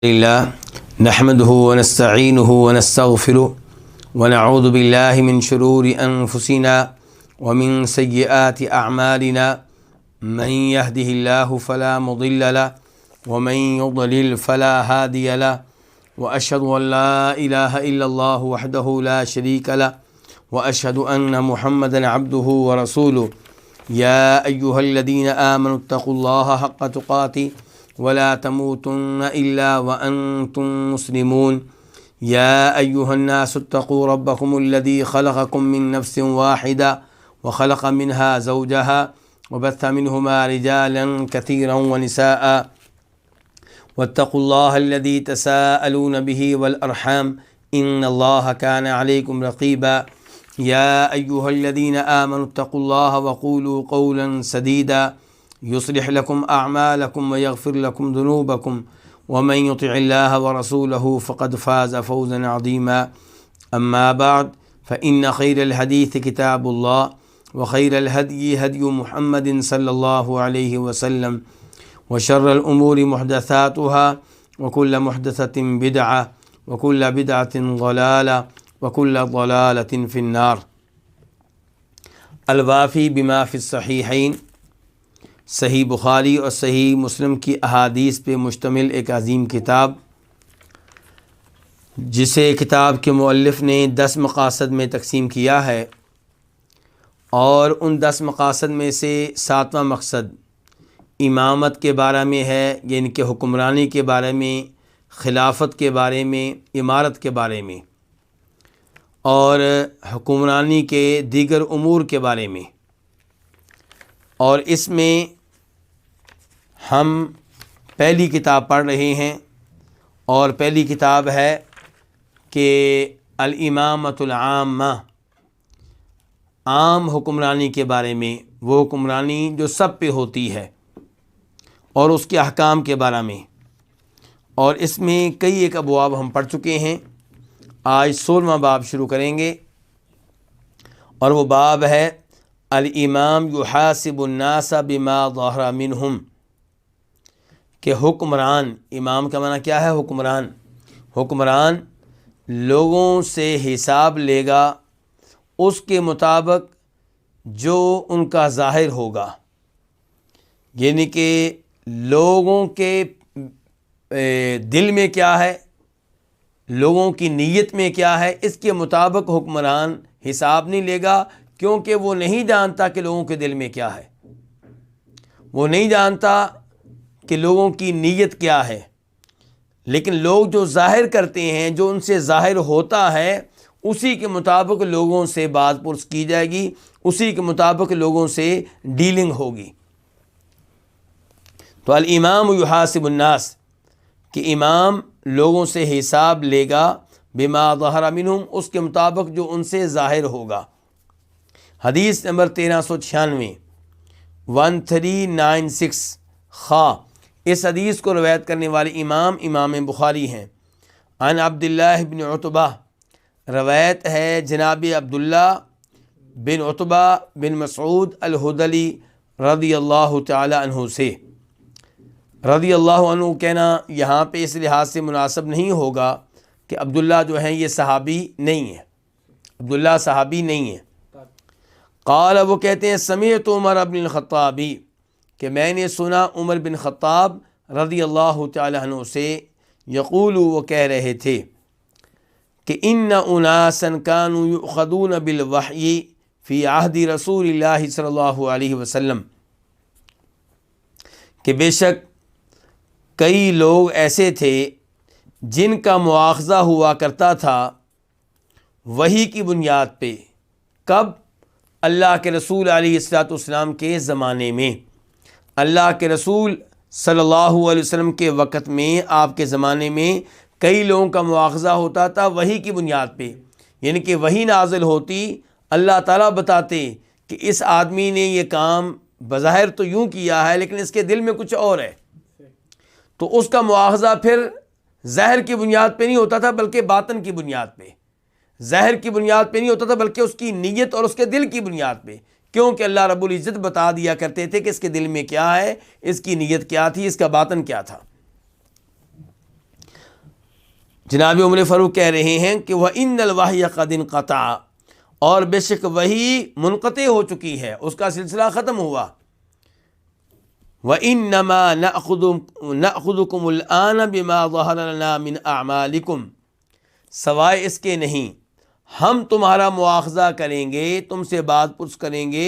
لله نحمده ونستعينه ونستغفره ونعوذ بالله من شرور أنفسنا ومن سيئات أعمالنا من يهده الله فلا مضل له ومن يضلل فلا هادي له وأشهد أن لا إله إلا الله وحده لا شريك له وأشهد أن محمدا عبده ورسوله يا أيها الذين آمنوا اتقوا الله حق تقاته ولا تموتن إلا وأنتم مسلمون يا أيها الناس اتقوا ربكم الذي خلقكم من نفس واحدة وخلق منها زوجها وبث منهما رجالا كثيرا ونساء واتقوا الله الذي تساءلون به والأرحام إن الله كان عليكم رقيبا يا أيها الذين آمنوا اتقوا الله وقولوا قولا سديدا يصلح لكم أعمالكم ويغفر لكم ذنوبكم ومن يطع الله ورسوله فقد فاز فوزا عظيما أما بعد فإن خير الحديث كتاب الله وخير الهدي هدي محمد صلى الله عليه وسلم وشر الأمور محدثاتها وكل محدثة بدعة وكل بدعة ضلالة وكل ضلالة في النار۔ الوافی بما فی الصحیحین، صحیح بخاری اور صحیح مسلم کی احادیث پہ مشتمل ایک عظیم کتاب، جسے کتاب کے مؤلف نے 10 مقاصد میں تقسیم کیا ہے، اور ان 10 مقاصد میں سے 7واں مقصد امامت کے بارے میں ہے، یعنی کہ حکمرانی کے بارے میں، خلافت کے بارے میں، امارت کے بارے میں، اور حکمرانی کے دیگر امور کے بارے میں۔ اور اس میں ہم پہلی کتاب پڑھ رہے ہیں، اور پہلی کتاب ہے کہ الامامۃ العامہ، عام حکمرانی کے بارے میں، وہ حکمرانی جو سب پہ ہوتی ہے، اور اس کے احکام کے بارے میں۔ اور اس میں کئی ایک ابواب ہم پڑھ چکے ہیں، آج 16واں باب شروع کریں گے، اور وہ باب ہے الامام یحاسب الناس بما ظہر منہم، کہ حکمران، امام کا معنی کیا ہے؟ حکمران۔ حکمران لوگوں سے حساب لے گا اس کے مطابق جو ان کا ظاہر ہوگا، یعنی کہ لوگوں کے دل میں کیا ہے، لوگوں کی نیت میں کیا ہے، اس کے مطابق حکمران حساب نہیں لے گا، کیونکہ وہ نہیں جانتا کہ لوگوں کے دل میں کیا ہے، وہ نہیں جانتا کہ لوگوں کی نیت کیا ہے۔ لیکن لوگ جو ظاہر کرتے ہیں، جو ان سے ظاہر ہوتا ہے، اسی کے مطابق لوگوں سے بات پرس کی جائے گی، اسی کے مطابق لوگوں سے ڈیلنگ ہوگی۔ تو الامام یحاسب الناس، کہ امام لوگوں سے حساب لے گا بما ظہر منہم، اس کے مطابق جو ان سے ظاہر ہوگا۔ حدیث نمبر 1396، 1396 خا، اس حدیث کو روایت کرنے والے امام بخاری ہیں۔ عن عبداللہ بن عتبہ، روایت ہے جناب عبداللہ بن عتبہ بن مسعود الہذلی رضی اللہ تعالی عنہ سے۔ رضی اللہ عنہ کہنا یہاں پہ اس لحاظ سے مناسب نہیں ہوگا کہ عبداللہ جو ہیں یہ صحابی نہیں ہے، عبداللہ صحابی نہیں ہے۔ قال، وہ کہتے ہیں سمعت عمر بن الخطاب، کہ میں نے سنا عمر بن خطاب رضی اللہ تعالی عنہ سے، یقول، وہ کہہ رہے تھے کہ ان اناسا كانوا یؤخذون بالوحی فی عہد رسول اللہ صلی اللہ علیہ وسلم، کہ بے شک کئی لوگ ایسے تھے جن کا مواخذہ ہوا کرتا تھا وحی کی بنیاد پہ۔ کب؟ اللہ کے رسول علیہ الصلوۃ والسلام کے زمانے میں، اللہ کے رسول صلی اللہ علیہ وسلم کے وقت میں، آپ کے زمانے میں کئی لوگوں کا مواخذہ ہوتا تھا وحی کی بنیاد پہ، یعنی کہ وحی نازل ہوتی، اللہ تعالیٰ بتاتے کہ اس آدمی نے یہ کام بظاہر تو یوں کیا ہے، لیکن اس کے دل میں کچھ اور ہے، تو اس کا مواخذہ پھر ظاہر کی بنیاد پہ نہیں ہوتا تھا بلکہ باطن کی بنیاد پہ، ظاہر کی بنیاد پہ نہیں ہوتا تھا بلکہ اس کی نیت اور اس کے دل کی بنیاد پہ، کیونکہ اللہ رب العزت بتا دیا کرتے تھے کہ اس کے دل میں کیا ہے، اس کی نیت کیا تھی، اس کا باطن کیا تھا۔ جناب عمر فاروق کہہ رہے ہیں کہ وَإِنَّ الْوَحْيَ قَدْ انْقَطَعَ، اور بے شک وحی منقطع ہو چکی ہے، اس کا سلسلہ ختم ہوا۔ وَإِنَّمَا نَأْخُذُكُمُ الْآنَ بِمَا ظَهَرَ لَنَا مِنْ أَعْمَالِكُمْ، سوائے اس کے نہیں، ہم تمہارا مواخذہ کریں گے، تم سے بات پرس کریں گے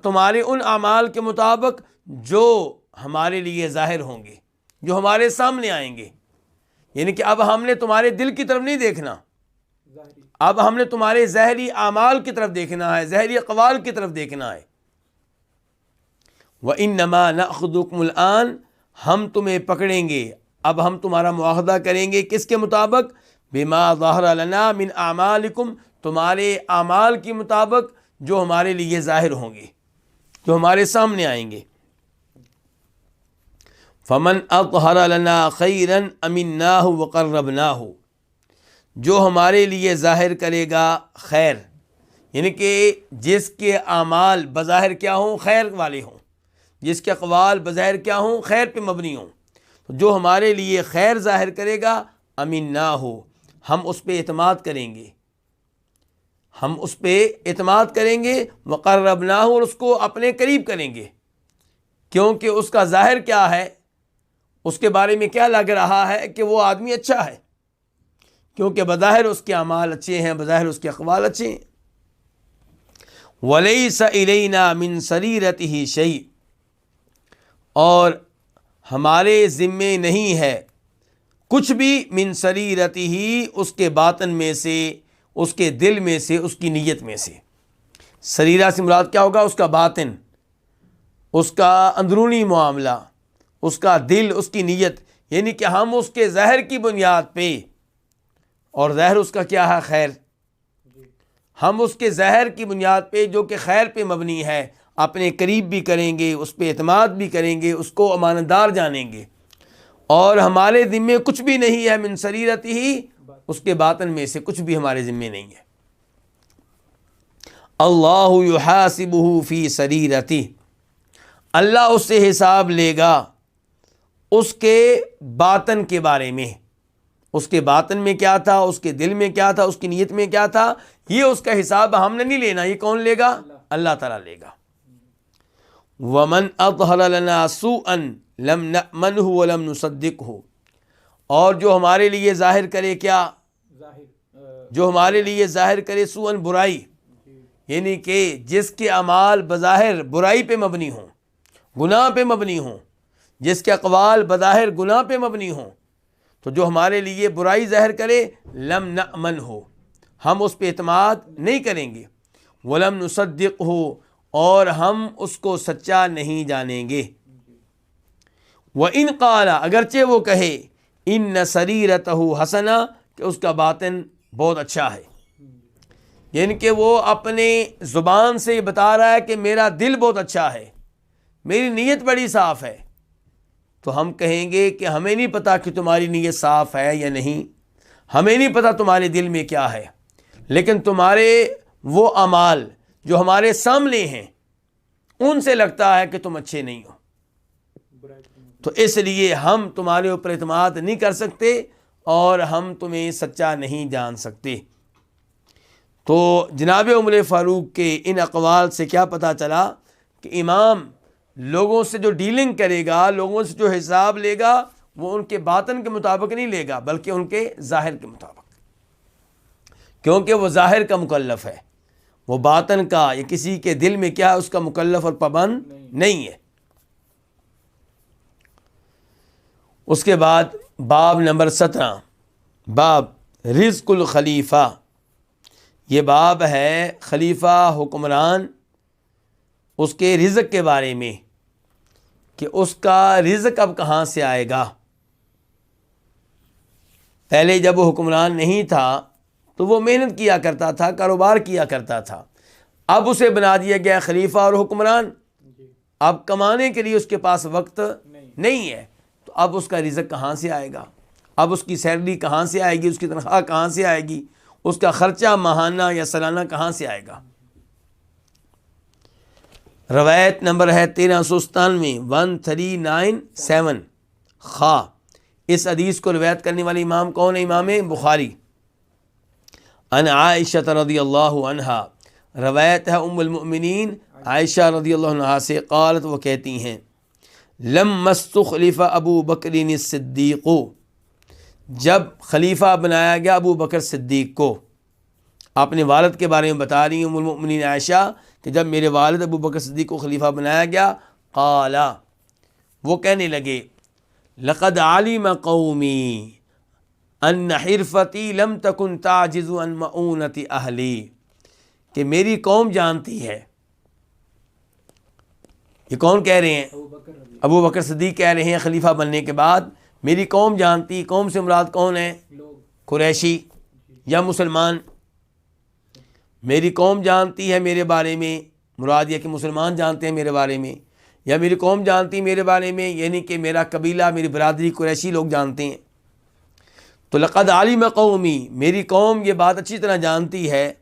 تمہارے ان اعمال کے مطابق جو ہمارے لیے ظاہر ہوں گے، جو ہمارے سامنے آئیں گے۔ یعنی کہ اب ہم نے تمہارے دل کی طرف نہیں دیکھنا، اب ہم نے تمہارے ظاہری اعمال کی طرف دیکھنا ہے، ظاہری اقوال کی طرف دیکھنا ہے۔ وَإِنَّمَا نَأْخُذُكُمُ الْآنَ، ہم تمہیں پکڑیں گے، اب ہم تمہارا مواخذہ کریں گے کس کے مطابق؟ بِمَا ظَهَرَ لَنَا مِنْ أَعْمَالِكُمْ، تمہارے اعمال کے مطابق جو ہمارے لیے ظاہر ہوں گے، جو ہمارے سامنے آئیں گے۔ فَمَنْ أَظْهَرَ لَنَا خَيْرًا أَمِنَّاهُ وَقَرَّبْنَاهُ، جو ہمارے لیے ظاہر کرے گا خیر، یعنی کہ جس کے اعمال بظاہر کیا ہوں؟ خیر والے ہوں، جس کے اقوال بظاہر کیا ہوں؟ خیر پہ مبنی ہوں، جو ہمارے لیے خیر ظاہر کرے گا أَمِنَّاهُ، ہم اس پہ اعتماد کریں گے، ہم اس پہ اعتماد کریں گے، وَقَرَّبْنَاهُ، اور اس کو اپنے قریب کریں گے، کیونکہ اس کا ظاہر کیا ہے، اس کے بارے میں کیا لگ رہا ہے کہ وہ آدمی اچھا ہے، کیونکہ بظاہر اس کے اعمال اچھے ہیں، بظاہر اس کے اقوال اچھے ہیں۔ وَلَيْسَ إِلَيْنَا مِنْ سَرِيرَتِهِ شَيْءٌ، اور ہمارے ذمے نہیں ہے کچھ بھی، من سریرتہ، اس کے باطن میں سے، اس کے دل میں سے، اس کی نیت میں سے۔ سریرہ سے مراد کیا ہوگا؟ اس کا باطن، اس کا اندرونی معاملہ، اس کا دل، اس کی نیت، یعنی کہ ہم اس کے ظاہر کی بنیاد پہ، اور ظاہر اس کا کیا ہے؟ خیر، ہم اس کے ظاہر کی بنیاد پہ جو کہ خیر پہ مبنی ہے، اپنے قریب بھی کریں گے، اس پہ اعتماد بھی کریں گے، اس کو امانت دار جانیں گے، اور ہمارے ذمے کچھ بھی نہیں ہے، من سریرتہ، اس کے باطن میں سے کچھ بھی ہمارے ذمے نہیں ہے۔ اللہ یحاسبہ فی سریرتہ، اللہ اس سے حساب لے گا اس کے باطن کے بارے میں، اس کے باطن میں کیا تھا، اس کے دل میں کیا تھا، اس کی نیت میں کیا تھا، یہ اس کا حساب ہم نے نہیں لینا، یہ کون لے گا؟ اللہ تعالیٰ لے گا۔ وَمَنْ أَظْهَرَ لَنَا سُوءًا لَمْ نَأْمَنْهُ وَلَمْ نُصَدِّقْهُ، اور جو ہمارے لیے ظاہر کرے کیا؟ جو ہمارے لیے ظاہر کرے سوءً، برائی، یعنی کہ جس کے اعمال بظاہر برائی پہ مبنی ہوں، گناہ پہ مبنی ہوں، جس کے اقوال بظاہر گناہ پہ مبنی ہوں، تو جو ہمارے لیے برائی ظاہر کرے، لم نأمنہ، ہم اس پہ اعتماد نہیں کریں گے، ولم نصدقہ، اور ہم اس کو سچا نہیں جانیں گے۔ وَإِنْ قَالَ، اگرچہ وہ کہے، إِنَّ سَرِيرَتَهُ حَسَنَةٌ، کہ اس کا باطن بہت اچھا ہے، یعنی کہ وہ اپنے زبان سے بتا رہا ہے کہ میرا دل بہت اچھا ہے، میری نیت بڑی صاف ہے، تو ہم کہیں گے کہ ہمیں نہیں پتا کہ تمہاری نیت صاف ہے یا نہیں، ہمیں نہیں پتا تمہارے دل میں کیا ہے، لیکن تمہارے وہ اعمال جو ہمارے سامنے ہیں ان سے لگتا ہے کہ تم اچھے نہیں ہو، تو اس لیے ہم تمہارے اوپر اعتماد نہیں کر سکتے اور ہم تمہیں سچا نہیں جان سکتے۔ تو جناب عمر فاروق کے ان اقوال سے کیا پتہ چلا کہ امام لوگوں سے جو ڈیلنگ کرے گا، لوگوں سے جو حساب لے گا، وہ ان کے باطن کے مطابق نہیں لے گا بلکہ ان کے ظاہر کے مطابق، کیونکہ وہ ظاہر کا مکلف ہے، وہ باطن کا یا کسی کے دل میں کیا ہے اس کا مکلف اور پابند نہیں ہے۔ اس کے بعد باب نمبر 17، باب رزق الخلیفہ، یہ باب ہے خلیفہ حکمران اس کے رزق کے بارے میں کہ اس کا رزق اب کہاں سے آئے گا۔ پہلے جب وہ حکمران نہیں تھا تو وہ محنت کیا کرتا تھا، کاروبار کیا کرتا تھا، اب اسے بنا دیا گیا خلیفہ اور حکمران، اب کمانے کے لیے اس کے پاس وقت نہیں ہے، تو اب اس کا رزق کہاں سے آئے گا، اب اس کی سیلری کہاں سے آئے گی، اس کی تنخواہ کہاں سے آئے گی، اس کا خرچہ ماہانہ یا سالانہ کہاں سے آئے گا۔ روایت نمبر ہے 1397، 1397 خا، اس حدیث کو روایت کرنے والے امام کون ہے؟ امام بخاری۔ ان عائشہ رضی اللہ عنہا، روایت ہے ام المؤمنین عائشہ رضی اللہ عنہا سے، قالت، وہ کہتی ہیں، لما استخلف ابو بکر الصدیق، جب خلیفہ بنایا گیا ابو بکر صدیق کو، اپنے والد کے بارے میں بتا رہی ہیں ام المؤمنین عائشہ کہ جب میرے والد ابو بکر صدیق کو خلیفہ بنایا گیا، قالا، وہ کہنے لگے، لقد علم قومی ان حرفتی لم تکن تعجز عن مؤونۃ اہلی، کہ میری قوم جانتی ہے، یہ کون کہہ رہے ہیں؟ ابو بکر صدیق کہہ رہے ہیں خلیفہ بننے کے بعد، میری قوم جانتی، قوم سے مراد کون ہے؟ قریشی یا مسلمان۔ میری قوم جانتی ہے میرے بارے میں، مراد یہ کہ مسلمان جانتے ہیں میرے بارے میں، یا میری قوم جانتی میرے بارے میں، یعنی کہ میرا قبیلہ، میری برادری قریشی لوگ جانتے ہیں۔ تو لقد علم قومی، میری قوم یہ بات اچھی طرح جانتی ہے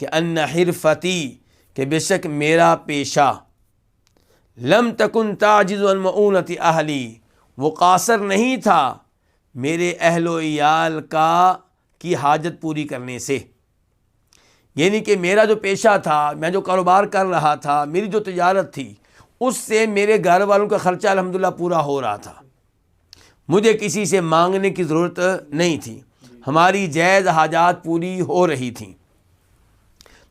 کہ ان حرفتی، کہ بے شک میرا پیشہ، لم تکن تعجز عن مؤونۃ اہلی، وہ قاصر نہیں تھا میرے اہل و عیال کی حاجت پوری کرنے سے، یعنی کہ میرا جو پیشہ تھا، میں جو کاروبار کر رہا تھا، میری جو تجارت تھی، اس سے میرے گھر والوں کا خرچہ الحمدللہ پورا ہو رہا تھا، مجھے کسی سے مانگنے کی ضرورت نہیں تھی، ہماری جائز حاجات پوری ہو رہی تھیں۔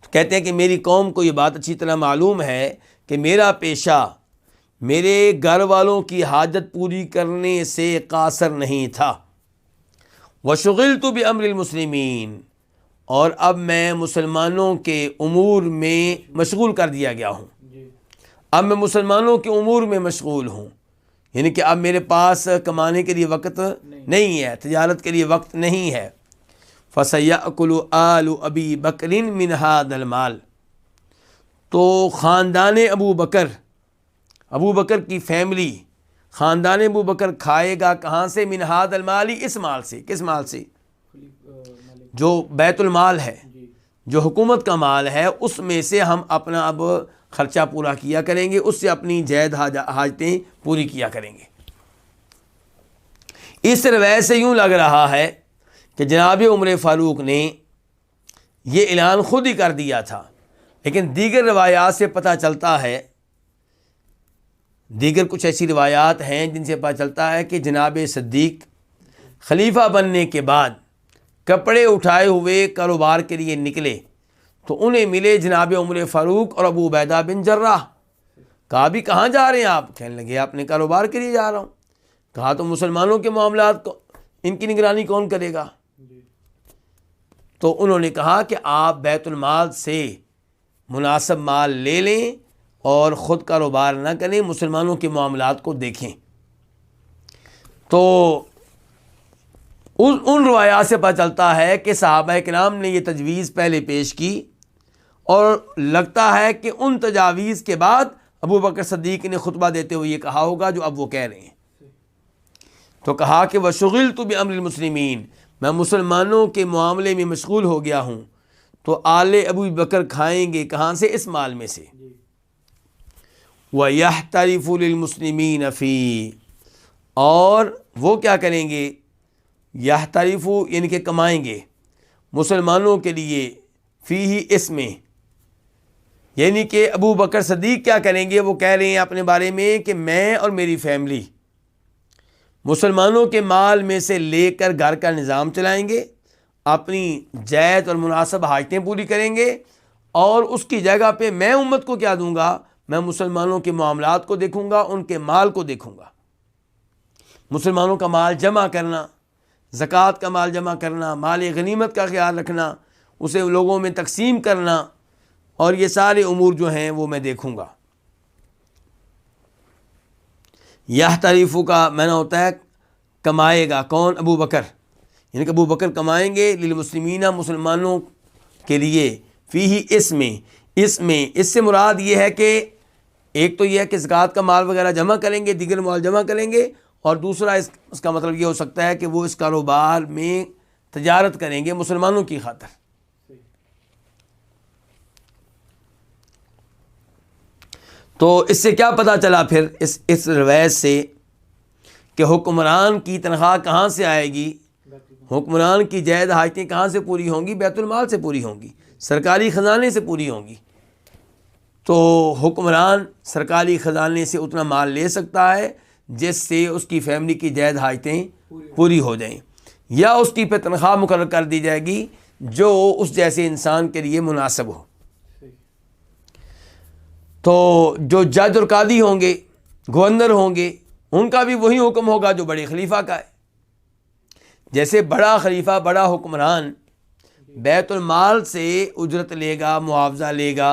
تو کہتے ہیں کہ میری قوم کو یہ بات اچھی طرح معلوم ہے کہ میرا پیشہ میرے گھر والوں کی حاجت پوری کرنے سے قاصر نہیں تھا۔ وشغلت بامر المسلمین، اور اب میں مسلمانوں کے امور میں مشغول کر دیا گیا ہوں، اب میں مسلمانوں کے امور میں مشغول ہوں، یعنی کہ اب میرے پاس کمانے کے لیے وقت نہیں ہے، تجارت کے لیے وقت نہیں ہے۔ فَسَيَأْكُلُ آلُ أَبِي بَكْرٍ مِّنْ هَذَا الْمَالِ، تو خاندان ابو بکر کی فیملی، خاندان ابو بکر کھائے گا کہاں سے؟ من هذا المال، اس مال سے۔ کس مال سے؟ جو بیت المال ہے، جو حکومت کا مال ہے، اس میں سے ہم اپنا اب خرچہ پورا کیا کریں گے، اس سے اپنی جائز حاجتیں پوری کیا کریں گے۔ اس روایت سے یوں لگ رہا ہے کہ جناب عمر فاروق نے یہ اعلان خود ہی کر دیا تھا، لیکن دیگر روایات سے پتہ چلتا ہے، دیگر کچھ ایسی روایات ہیں جن سے پتہ چلتا ہے کہ جناب صدیق خلیفہ بننے کے بعد کپڑے اٹھائے ہوئے کاروبار کے لیے نکلے، تو انہیں ملے جناب عمر فاروق اور ابو عبیدہ بن جراح۔ کہا بھی کہاں جا رہے ہیں آپ؟ کہنے لگے اپنے کاروبار کے لیے جا رہا ہوں۔ کہا تو مسلمانوں کے معاملات کو ان کی نگرانی کون کرے گا؟ تو انہوں نے کہا کہ آپ بیت المال سے مناسب مال لے لیں اور خود کاروبار نہ کریں، مسلمانوں کے معاملات کو دیکھیں۔ تو ان روایات سے پتہ چلتا ہے کہ صحابہ کرام نے یہ تجویز پہلے پیش کی، اور لگتا ہے کہ ان تجاویز کے بعد ابو بکر صدیق نے خطبہ دیتے ہوئے یہ کہا ہوگا جو اب وہ کہہ رہے ہیں۔ تو کہا کہ وَشُغِلْتُ بِأَمْرِ الْمُسْلِمِينَ، میں مسلمانوں کے معاملے میں مشغول ہو گیا ہوں، تو آل ابو بکر کھائیں گے کہاں سے؟ اس مال میں سے۔ وَيَحْتَرِفُ لِلْمُسْلِمِينَ فِي، اور وہ کیا کریں گے؟ یحترف یعنی کہ کمائیں گے مسلمانوں کے لیے، فی، اس میں، یعنی کہ ابو بکر صدیق کیا کریں گے؟ وہ کہہ رہے ہیں اپنے بارے میں کہ میں اور میری فیملی مسلمانوں کے مال میں سے لے کر گھر کا نظام چلائیں گے، اپنی جائز اور مناسب حاجتیں پوری کریں گے، اور اس کی جگہ پہ میں امت کو کیا دوں گا؟ میں مسلمانوں کے معاملات کو دیکھوں گا، ان کے مال کو دیکھوں گا۔ مسلمانوں کا مال جمع کرنا، زکوٰۃ کا مال جمع کرنا، مال غنیمت کا خیال رکھنا، اسے لوگوں میں تقسیم کرنا، اور یہ سارے امور جو ہیں وہ میں دیکھوں گا۔ یحترف کا معنی ہوتا ہے کمائے گا، کون؟ ابو بکر، یعنی کہ ابو بکر کمائیں گے، للمسلمین، مسلمانوں کے لیے، فی، اس میں اس سے مراد یہ ہے کہ ایک تو یہ ہے کہ زکوٰۃ کا مال وغیرہ جمع کریں گے، دیگر مال جمع کریں گے، اور دوسرا اس کا مطلب یہ ہو سکتا ہے کہ وہ اس کاروبار میں تجارت کریں گے مسلمانوں کی خاطر۔ تو اس سے کیا پتہ چلا پھر اس روایت سے کہ حکمران کی تنخواہ کہاں سے آئے گی؟ حکمران کی جائز حاجتیں کہاں سے پوری ہوں گی؟ بیت المال سے پوری ہوں گی، سرکاری خزانے سے پوری ہوں گی۔ تو حکمران سرکاری خزانے سے اتنا مال لے سکتا ہے جس سے اس کی فیملی کی جائز حاجتیں پوری ہو جائیں، یا اس کی پہ تنخواہ مقرر کر دی جائے گی جو اس جیسے انسان کے لیے مناسب ہو۔ تو جو جج اور قاضی ہوں گے، گورنر ہوں گے، ان کا بھی وہی حکم ہوگا جو بڑے خلیفہ کا ہے۔ جیسے بڑا خلیفہ، بڑا حکمران بیت المال سے اجرت لے گا، معاوضہ لے گا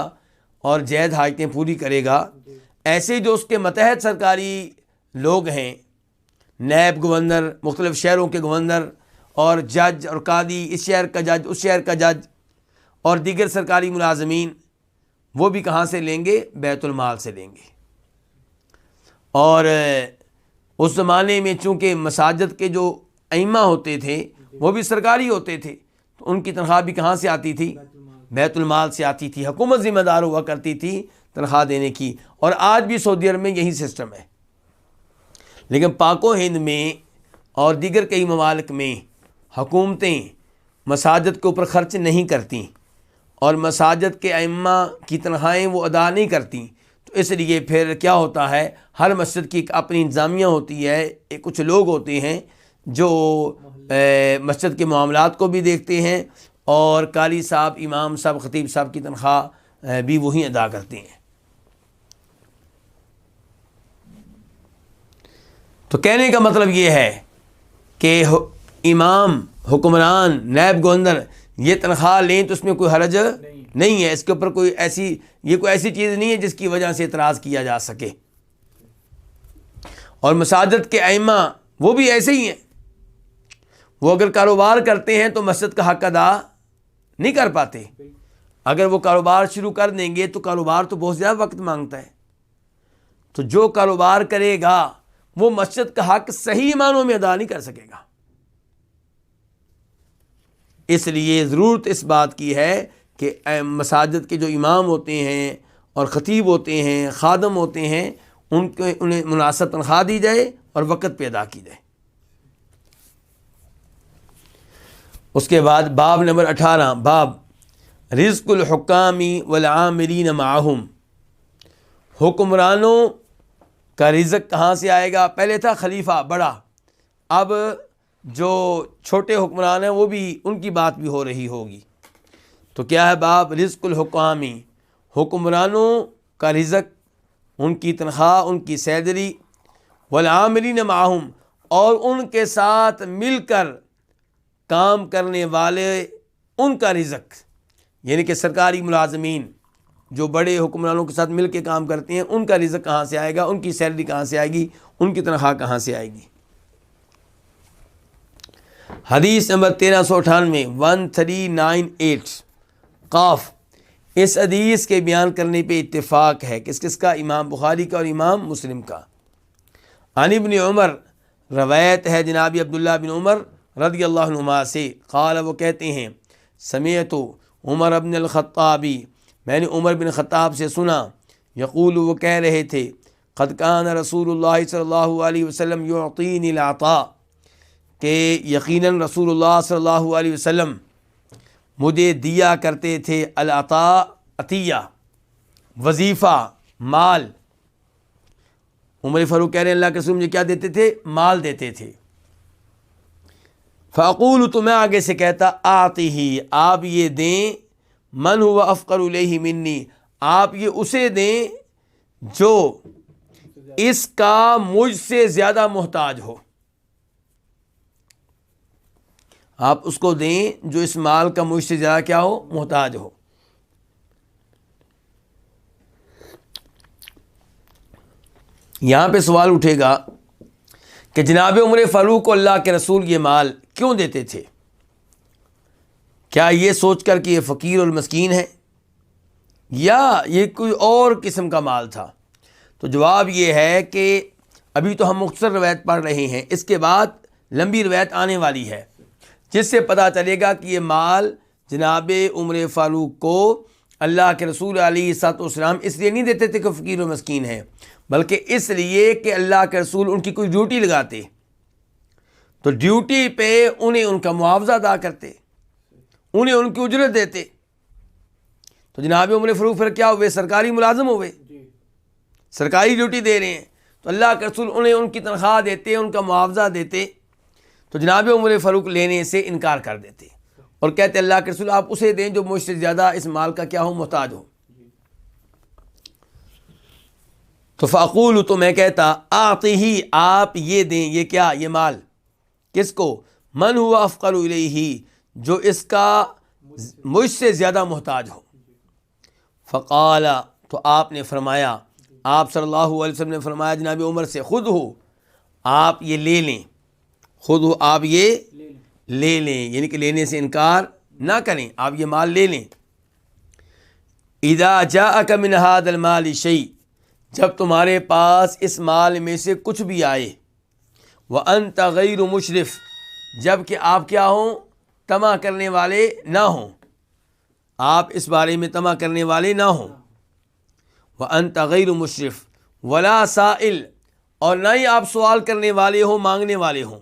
اور جائز حاجتیں پوری کرے گا، ایسے جو اس کے متحد سرکاری لوگ ہیں، نیب گورنر، مختلف شہروں کے گورنر اور جج اور قاضی، اس شہر کا جج، اس شہر کا جج اور دیگر سرکاری ملازمین، وہ بھی کہاں سے لیں گے؟ بیت المال سے لیں گے۔ اور اس زمانے میں چونکہ مساجد کے جو ائمہ ہوتے تھے وہ بھی سرکاری ہوتے تھے، تو ان کی تنخواہ بھی کہاں سے آتی تھی؟ بیت المال سے آتی تھی۔ حکومت ذمہ دار ہوا کرتی تھی تنخواہ دینے کی، اور آج بھی سعودی عرب میں یہی سسٹم ہے۔ لیکن پاک و ہند میں اور دیگر کئی ممالک میں حکومتیں مساجد کے اوپر خرچ نہیں کرتیں، اور مساجد کے ائمہ کی تنخواہیں وہ ادا نہیں کرتیں، تو اس لیے پھر کیا ہوتا ہے، ہر مسجد کی ایک اپنی انتظامیہ ہوتی ہے، کچھ لوگ ہوتے ہیں جو مسجد کے معاملات کو بھی دیکھتے ہیں، اور قاری صاحب، امام صاحب، خطیب صاحب کی تنخواہ بھی وہی ادا کرتے ہیں۔ تو کہنے کا مطلب یہ ہے کہ امام، حکمران، نیب گورنر یہ تنخواہ لیں تو اس میں کوئی حرج نہیں ہے، اس کے اوپر کوئی ایسی چیز نہیں ہے جس کی وجہ سے اعتراض کیا جا سکے۔ اور مساجد کے ائمہ وہ بھی ایسے ہی ہیں، وہ اگر کاروبار کرتے ہیں تو مسجد کا حق ادا نہیں کر پاتے۔ اگر وہ کاروبار شروع کر دیں گے تو کاروبار تو بہت زیادہ وقت مانگتا ہے، تو جو کاروبار کرے گا وہ مسجد کا حق صحیح معنوں میں ادا نہیں کر سکے گا۔ اس لیے ضرورت اس بات کی ہے کہ مساجد کے جو امام ہوتے ہیں اور خطیب ہوتے ہیں، خادم ہوتے ہیں، انہیں مناسب تنخواہ دی جائے اور وقت پہ ادا کی جائے۔ اس کے بعد باب نمبر 18، باب رزق الحکام والعاملین معہم، حکمرانوں کا رزق کہاں سے آئے گا؟ پہلے تھا خلیفہ بڑا، اب جو چھوٹے حکمران ہیں وہ بھی، ان کی بات بھی ہو رہی ہوگی۔ تو کیا ہے باب رزق الحکامی، حکمرانوں کا رزق، ان کی تنخواہ، ان کی سیلری، والعاملین معہم، اور ان کے ساتھ مل کر کام کرنے والے ان کا رزق، یعنی کہ سرکاری ملازمین جو بڑے حکمرانوں کے ساتھ مل کے کام کرتے ہیں، ان کا رزق کہاں سے آئے گا؟ ان کی سیلری کہاں سے آئے گی؟ ان کی تنخواہ کہاں سے آئے گی؟ حدیث نمبر 1398، 1398 قاف۔ اس حدیث کے بیان کرنے پہ اتفاق ہے، کس کا؟ امام بخاری کا اور امام مسلم کا۔ عن ابن عمر، روایت ہے جناب عبداللہ بن عمر رضی اللہ عنہما سے، قال، وہ کہتے ہیں، سمعت عمر بن الخطابی، میں نے عمر بن خطاب سے سنا، یقول، وہ کہہ رہے تھے، قد کان رسول اللہ صلی اللہ علیہ وسلم یعطینی العطاء، کہ یقیناً رسول اللہ صلی اللہ علیہ وسلم مجھے دیا کرتے تھے العطاء، عطیہ، وظیفہ، مال۔ عمر فاروق کہہ رہے ہیں اللہ کے رسول مجھے کیا دیتے تھے؟ مال دیتے تھے۔ فاقول، تو میں آگے سے کہتا، آتیہ، آپ یہ دیں، من ہوا افقر الیہ منی، آپ یہ اسے دیں جو اس کا مجھ سے زیادہ محتاج ہو، آپ اس کو دیں جو اس مال کا مجھ سے زیادہ کیا ہو؟ محتاج ہو۔ یہاں پہ سوال اٹھے گا کہ جناب عمر فاروق کو اللہ کے رسول یہ مال کیوں دیتے تھے؟ کیا یہ سوچ کر کہ یہ فقیر اور مسکین ہے، یا یہ کوئی اور قسم کا مال تھا؟ تو جواب یہ ہے کہ ابھی تو ہم مختصر روایت پڑھ رہے ہیں، اس کے بعد لمبی روایت آنے والی ہے جس سے پتہ چلے گا کہ یہ مال جناب عمر فاروق کو اللہ کے رسول علیہ الصلوۃ والسلام اس لیے نہیں دیتے تھے کہ فقیر و مسکین ہیں، بلکہ اس لیے کہ اللہ کے رسول ان کی کوئی ڈیوٹی لگاتے تو ڈیوٹی پہ انہیں ان کا معاوضہ ادا کرتے، انہیں ان کی اجرت دیتے. تو جناب عمر فاروق پھر کیا ہوئے؟ سرکاری ملازم ہوئے، سرکاری ڈیوٹی دے رہے ہیں، تو اللہ کے رسول انہیں ان کی تنخواہ دیتے، ان کا معاوضہ دیتے. تو جناب عمر فاروق لینے سے انکار کر دیتے اور کہتے اللہ کے رسول آپ اسے دیں جو مجھ سے زیادہ اس مال کا کیا ہو، محتاج ہو. تو فاقول، تو میں کہتا آتیہ، آپ یہ دیں، یہ کیا، یہ مال کس کو؟ من ہوا افقر الیہ، جو اس کا مجھ سے زیادہ محتاج ہو. فقال، تو آپ نے فرمایا، آپ صلی اللہ علیہ وسلم نے فرمایا جناب عمر سے، خود ہو، آپ یہ لے لیں، خود ہو، آپ یہ لے لیں، یعنی کہ لینے سے انکار نہ کریں، آپ یہ مال لے لیں. اذا جاءک من ھذا المال شیء، جب تمہارے پاس اس مال میں سے کچھ بھی آئے، وانت غیر مشرف، جب کہ آپ کیا ہوں، طمع کرنے والے نہ ہوں، آپ اس بارے میں طمع کرنے والے نہ ہوں. وانت غیر مشرف ولا سائل، اور نہ ہی آپ سوال کرنے والے ہوں، مانگنے والے ہوں.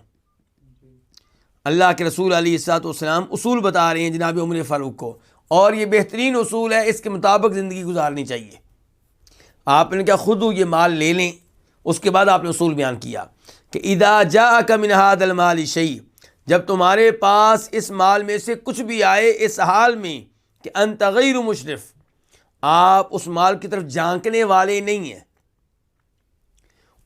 اللہ کے رسول علیہ الصلوۃ والسلام اصول بتا رہے ہیں جناب عمر فاروق کو، اور یہ بہترین اصول ہے، اس کے مطابق زندگی گزارنی چاہیے. آپ نے کیا، خود یہ مال لے لیں. اس کے بعد آپ نے اصول بیان کیا کہ اذا جاءک من ھذا المال شیء، جب تمہارے پاس اس مال میں سے کچھ بھی آئے، اس حال میں کہ انت غیر مشرف، آپ اس مال کی طرف جھانکنے والے نہیں ہیں،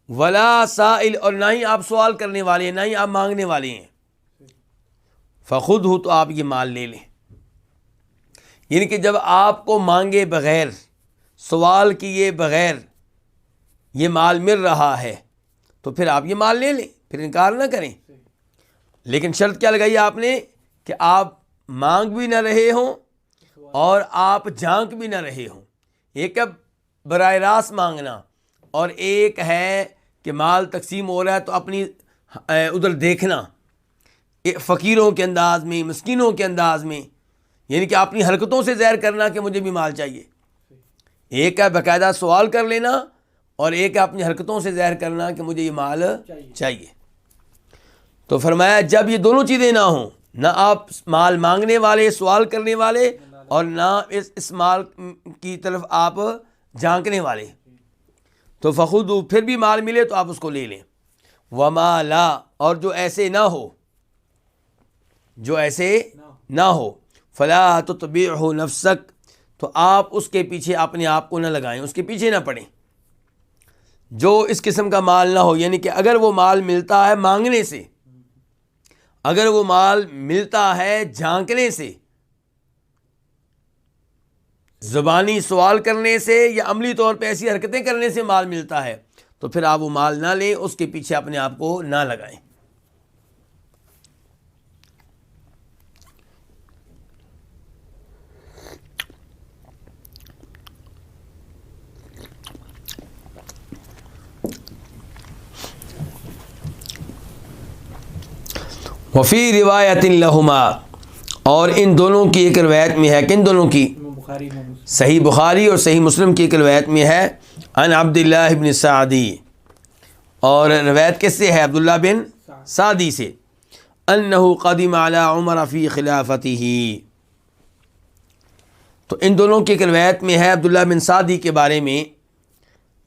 ولا سائل، اور نہ ہی آپ سوال کرنے والے ہیں، نہ ہی آپ مانگنے والے ہیں. فخود ہو، تو آپ یہ مال لے لیں. یعنی کہ جب آپ کو مانگے بغیر، سوال کیے بغیر یہ مال مل رہا ہے تو پھر آپ یہ مال لے لیں، پھر انکار نہ کریں. لیکن شرط کیا لگائی آپ نے کہ آپ مانگ بھی نہ رہے ہوں اور آپ جھانک بھی نہ رہے ہوں. ایک ہے براہ راست مانگنا، اور ایک ہے کہ مال تقسیم ہو رہا ہے تو اپنی ادھر دیکھنا، فقیروں کے انداز میں، مسکینوں کے انداز میں، یعنی کہ اپنی حرکتوں سے ظاہر کرنا کہ مجھے بھی مال چاہیے. ایک ہے باقاعدہ سوال کر لینا، اور ایک ہے اپنی حرکتوں سے ظاہر کرنا کہ مجھے یہ مال چاہیے. تو فرمایا جب یہ دونوں چیزیں نہ ہوں، نہ آپ مال مانگنے والے، سوال کرنے والے، اور نہ اس مال کی طرف آپ جھانکنے والے، تو فخود، پھر بھی مال ملے تو آپ اس کو لے لیں. وما لا، اور جو ایسے نہ ہو، جو ایسے نہ ہو، فلا تتبعہ نفسک، تو آپ اس کے پیچھے اپنے آپ کو نہ لگائیں، اس کے پیچھے نہ پڑیں. جو اس قسم کا مال نہ ہو، یعنی کہ اگر وہ مال ملتا ہے مانگنے سے، اگر وہ مال ملتا ہے جھانکنے سے، زبانی سوال کرنے سے یا عملی طور پہ ایسی حرکتیں کرنے سے مال ملتا ہے، تو پھر آپ وہ مال نہ لیں، اس کے پیچھے اپنے آپ کو نہ لگائیں. وفی روایت لہما، اور ان دونوں کی ایک روایت میں ہے، کن دونوں کی؟ صحیح بخاری اور صحیح مسلم کی ایک روایت میں ہے، عن عبداللہ بن سعدی، اور روایت کس سے ہے؟ عبداللہ بن سعدی سے، انہ قدم علی عمر فی خلافتہ. تو ان دونوں کی ایک روایت میں ہے عبداللہ بن سعدی کے بارے میں.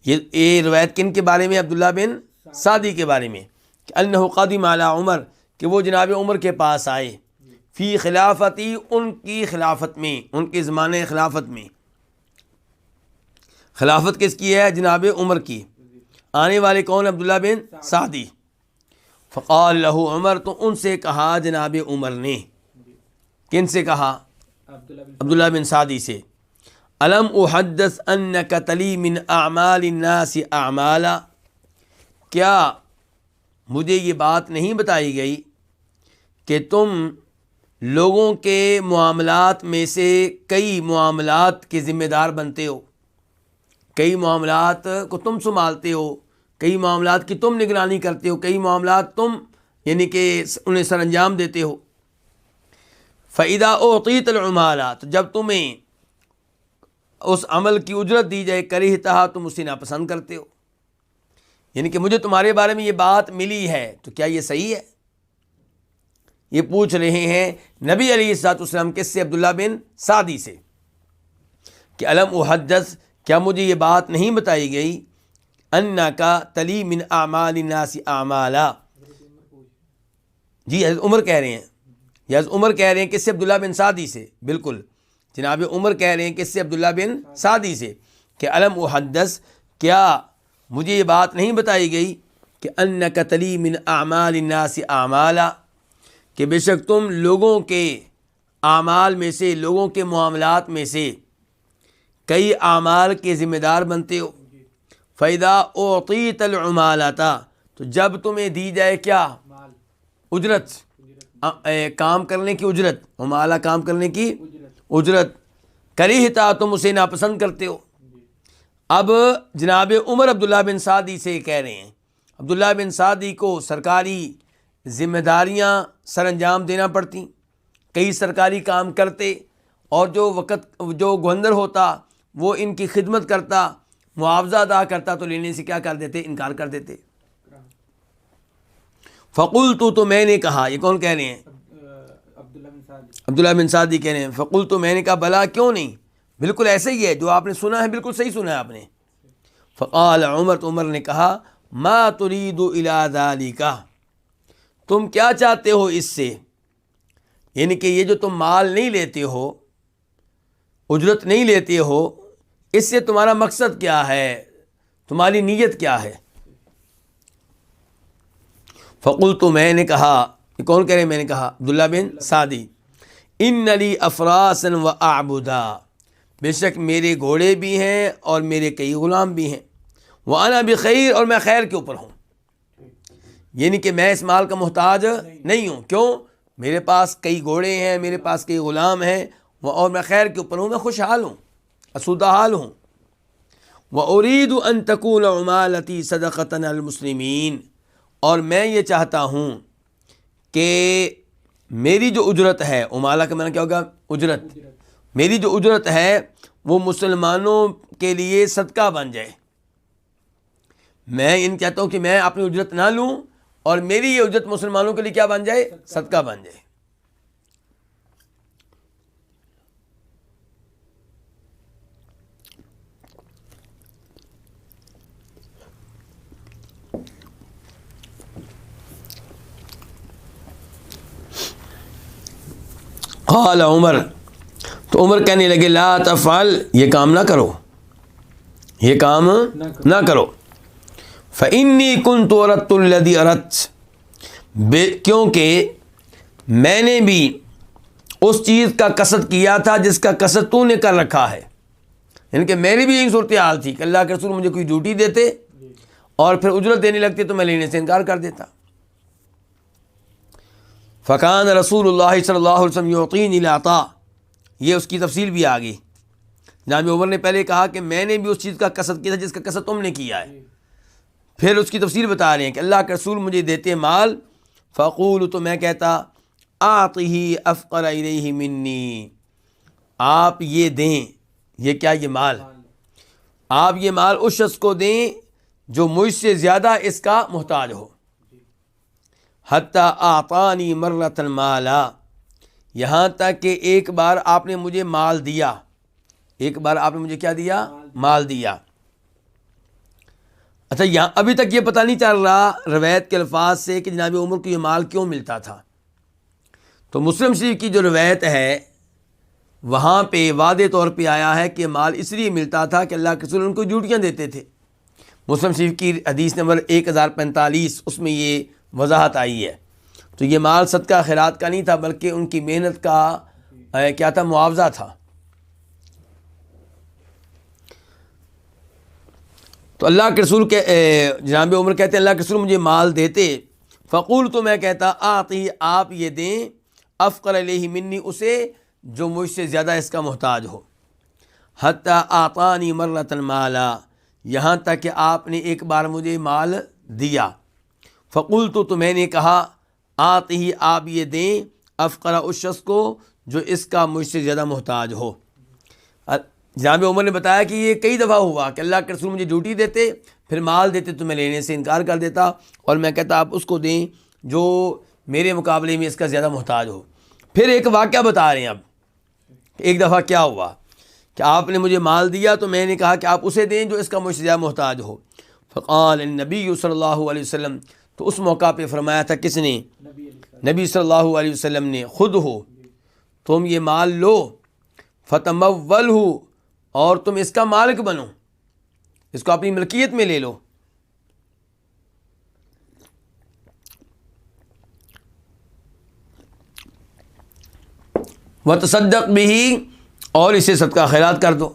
یہ روایت کن کے بارے میں؟ عبداللہ بن سعدی کے بارے میں، کہ انہ قدم علی عمر، کہ وہ جناب عمر کے پاس آئے، فی خلافتی، ان کی خلافت میں، ان کے زمانے خلافت میں. خلافت کس کی ہے؟ جناب عمر کی. آنے والے کون؟ عبداللہ بن سعدی. فقال لہ عمر، تو ان سے کہا جناب عمر نے، کن سے کہا؟ عبداللہ بن سعدی سے، الم احدث انک تلی من اعمال الناس اعمالا، کیا مجھے یہ بات نہیں بتائی گئی کہ تم لوگوں کے معاملات میں سے کئی معاملات کے ذمہ دار بنتے ہو، کئی معاملات کو تم سنبھالتے ہو، کئی معاملات کی تم نگرانی کرتے ہو، کئی معاملات تم یعنی کہ انہیں سر انجام دیتے ہو. فَإِذَا أُعْطِيتَ الْعُمَالَ، تو جب تمہیں اس عمل کی اجرت دی جائے، کرہتہا تم اسے ناپسند کرتے ہو، یعنی کہ مجھے تمہارے بارے میں یہ بات ملی ہے تو کیا یہ صحیح ہے؟ یہ پوچھ رہے ہیں نبی علیہ الصلوۃ والسلام کس سے؟ عبداللہ بن سعدی سے، کہ الم احدث، کیا مجھے یہ بات نہیں بتائی گئی، انکا تلی من اعمال الناس اعمالا، جی حضرت عمر کہہ رہے ہیں، یہ حضرت عمر کہہ رہے ہیں کس سے؟ عبداللہ بن سعدی سے، بالکل جناب عمر کہہ رہے ہیں کس سے؟ عبداللہ بن سعدی سے، کہ الم احدث، کیا مجھے یہ بات نہیں بتائی گئی کہ انک تلی من اعمال الناس اعمالا، کہ بے شک تم لوگوں کے اعمال میں سے، لوگوں کے معاملات میں سے کئی اعمال کے ذمہ دار بنتے ہو، فَإِذَا أُعْطِيتَ الْعُمَالَةَ، تو جب تمہیں دی جائے کیا؟ اجرت، کام کرنے کی اجرت، عمالہ کام کرنے کی اجرت، کرہتا تم اسے ناپسند کرتے ہو۔ اب جناب عمر عبداللہ بن سعدی سے کہہ رہے ہیں، عبداللہ بن سعدی کو سرکاری ذمہ داریاں سر انجام دینا پڑتی، کئی سرکاری کام کرتے، اور جو گوندر ہوتا وہ ان کی خدمت کرتا، معاوضہ ادا کرتا، تو لینے سے کیا کر دیتے؟ انکار کر دیتے۔ فقلت، تو میں نے کہا، یہ کون کہہ رہے ہیں؟ عبداللہ بن سعدی کہہ رہے ہیں، فقلت، تو میں نے کہا، بلا، کیوں نہیں، بالکل ایسے ہی ہے، جو آپ نے سنا ہے بالکل صحیح سنا ہے آپ نے۔ فقال عمر، تو عمر نے کہا، ما تريد الى ذلك، تم کیا چاہتے ہو اس سے، یعنی کہ یہ جو تم مال نہیں لیتے ہو، اجرت نہیں لیتے ہو، اس سے تمہارا مقصد کیا ہے، تمہاری نیت کیا ہے؟ فقلت، میں نے کہا، یہ کون کہہ رہے ہیں؟ میں نے کہا عبداللہ بن سعدی، ان لی افراسا و اعبدا، بے شک میرے گھوڑے بھی ہیں اور میرے کئی غلام بھی ہیں، وانا بخیر، اور میں خیر کے اوپر ہوں، یعنی کہ میں اس مال کا محتاج نہیں ہوں، کیوں؟ میرے پاس کئی گھوڑے ہیں، میرے پاس کئی غلام ہیں، اور میں خیر کے اوپر ہوں، میں خوشحال ہوں، اسودہ حال ہوں۔ وَأُرِيدُ أَن تَكُونَ عُمَالَتِي صَدَقَةً عَلى الْمُسْلِمِينَ، اور میں یہ چاہتا ہوں کہ میری جو اجرت ہے، عمالہ کا معنی کیا ہوگا؟ اجرت، میری جو اجرت ہے وہ مسلمانوں کے لیے صدقہ بن جائے، میں ان چاہتا ہوں کہ میں اپنی اجرت نہ لوں، اور میری یہ اجرت مسلمانوں کے لیے کیا بن جائے؟ صدقہ بن جائے۔ قال عمر، تو عمر کہنے لگے، لا تفعل، یہ کام نہ کرو، یہ کام نہ کرو، فإنی کنت اردت الذی اردت، کیونکہ میں نے بھی اس چیز کا قصد کیا تھا جس کا قصد تو نے کر رکھا ہے، یعنی کہ میری بھی یہی صورتحال تھی کہ اللہ کے رسول مجھے کوئی ڈیوٹی دیتے اور پھر اجرت دینے لگتے تو میں لینے سے انکار کر دیتا۔ فکان رسول اللہ صلی اللہ علیہ وسلم یعطینی العطاء، یہ اس کی تفصیل بھی آ گئی۔ جناب عمر نے پہلے کہا کہ میں نے بھی اس چیز کا قصد کیا تھا جس کا قصد تم نے کیا ہے، پھر اس کی تفصیل بتا رہے ہیں کہ اللہ کے رسول مجھے دیتے مال، فقول، تو میں کہتا، اعطہ افقر الیہ منی، آپ یہ دیں، یہ کیا؟ یہ مال، آپ یہ مال اس شخص کو دیں جو مجھ سے زیادہ اس کا محتاج ہو۔ حتی اعطانی مرۃ مالا، یہاں تک کہ ایک بار آپ نے مجھے مال دیا، ایک بار آپ نے مجھے کیا دیا؟ مال دیا۔ اچھا، یہاں ابھی تک یہ پتہ نہیں چل رہا روایت کے الفاظ سے کہ جناب عمر کو یہ مال کیوں ملتا تھا، تو مسلم شریف کی جو روایت ہے وہاں پہ واضح طور پہ آیا ہے کہ مال اس لیے ملتا تھا کہ اللہ کے رسول ان کو ڈیوٹیاں دیتے تھے۔ مسلم شریف کی حدیث نمبر 1045 اس میں یہ وضاحت آئی ہے۔ تو یہ مال صدقہ خیرات کا نہیں تھا بلکہ ان کی محنت کا کیا تھا؟ معاوضہ تھا۔ تو اللہ کے رسول کے جناب عمر کہتے ہیں اللہ کے رسول مجھے مال دیتے، فقول، تو میں کہتا، آتی، آپ یہ دیں، افقر علیہ منی، اسے جو مجھ سے زیادہ اس کا محتاج ہو۔ حتی اعطانی مرۃ مالا، یہاں تک کہ آپ نے ایک بار مجھے مال دیا۔ فقلت، تو میں نے کہا، آتی، آپ یہ دیں، افقر، اس شخص کو جو اس کا مجھ سے زیادہ محتاج ہو۔ جناب عمر نے بتایا کہ یہ کئی دفعہ ہوا کہ اللہ کے رسول مجھے ڈیوٹی دیتے، پھر مال دیتے تو میں لینے سے انکار کر دیتا، اور میں کہتا آپ اس کو دیں جو میرے مقابلے میں اس کا زیادہ محتاج ہو۔ پھر ایک واقعہ بتا رہے ہیں اب، ایک دفعہ کیا ہوا کہ آپ نے مجھے مال دیا تو میں نے کہا کہ آپ اسے دیں جو اس کا مجھ سے زیادہ محتاج ہو۔ فقال النبی صلی اللہ علیہ وسلم، تو اس موقع پہ فرمایا تھا کس نے؟ نبی صلی اللہ علیہ وسلم نے، خود ہو تم یہ مال لو، فتمول ہو، اور تم اس کا مالک بنو، اس کو اپنی ملکیت میں لے لو۔ وتصدق بھی، اور اسے صدقہ خیرات کر دو۔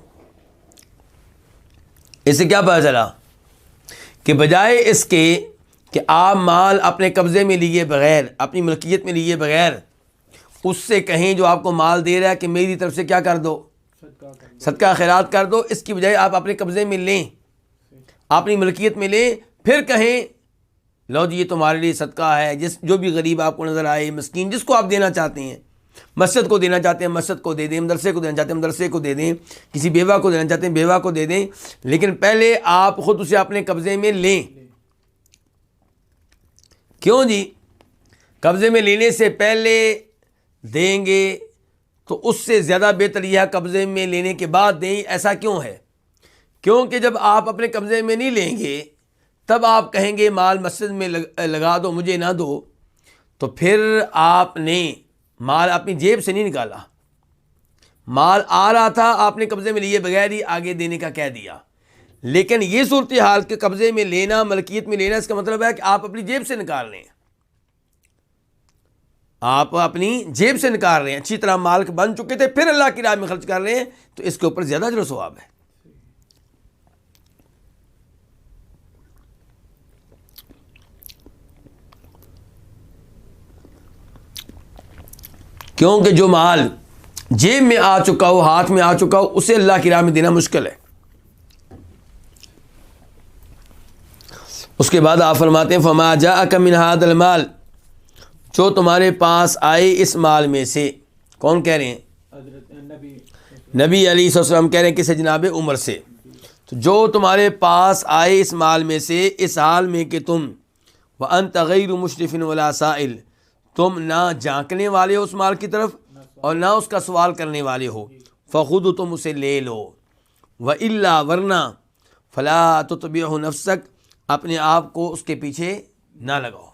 اس سے کیا پتہ چلا کہ بجائے اس کے کہ آپ مال اپنے قبضے میں لیے بغیر، اپنی ملکیت میں لیے بغیر، اس سے کہیں جو آپ کو مال دے رہا ہے کہ میری طرف سے کیا کر دو، صدقہ خیرات کر دو، اس کی بجائے آپ اپنے قبضے میں لیں، اپنی ملکیت میں لیں، پھر کہیں لو جی یہ تمہارے لیے صدقہ ہے، جو بھی غریب آپ کو نظر آئے، مسکین، جس کو آپ دینا چاہتے ہیں، مسجد کو دینا چاہتے ہیں مسجد کو دے دیں، مدرسے کو دینا چاہتے ہیں مدرسے کو دے دیں، کسی بیوہ کو دینا چاہتے ہیں بیوہ کو دے دیں، لیکن پہلے آپ خود اسے اپنے قبضے میں لیں۔ کیوں جی؟ قبضے میں لینے سے پہلے دیں گے تو اس سے زیادہ بہتر یہ ہے قبضے میں لینے کے بعد دیں۔ ایسا کیوں ہے؟ کیونکہ جب آپ اپنے قبضے میں نہیں لیں گے تب آپ کہیں گے مال مسجد میں لگا دو، مجھے نہ دو، تو پھر آپ نے مال اپنی جیب سے نہیں نکالا، مال آ رہا تھا آپ نے قبضے میں لیے بغیر ہی آگے دینے کا کہہ دیا۔ لیکن یہ صورتحال کہ قبضے میں لینا، ملکیت میں لینا، اس کا مطلب ہے کہ آپ اپنی جیب سے نکال رہے ہیں، آپ اپنی جیب سے نکال رہے ہیں، اچھی طرح مالک بن چکے تھے پھر اللہ کی راہ میں خرچ کر رہے ہیں، تو اس کے اوپر زیادہ اجر و ثواب ہے۔ کیونکہ جو مال جیب میں آ چکا ہو، ہاتھ میں آ چکا ہو، اسے اللہ کی راہ میں دینا مشکل ہے۔ اس کے بعد آپ فرماتے ہیں فما جاءک من ھذا المال، جو تمہارے پاس آئے اس مال میں سے، کون کہہ رہے ہیں؟ نبی علیہ الصلوۃ والسلام کہہ رہے ہیں کسے؟ جناب عمر سے۔ تو جو تمہارے پاس آئے اس مال میں سے، اس حال میں کہ تم وانت غیر مشرف ولا سائل، تم نہ جھانکنے والے ہو اس مال کی طرف اور نہ اس کا سوال کرنے والے ہو، فخود تم اسے لے لو، والا ورنہ فلا تتبعہ نفسک، اپنے آپ کو اس کے پیچھے نہ لگاؤ۔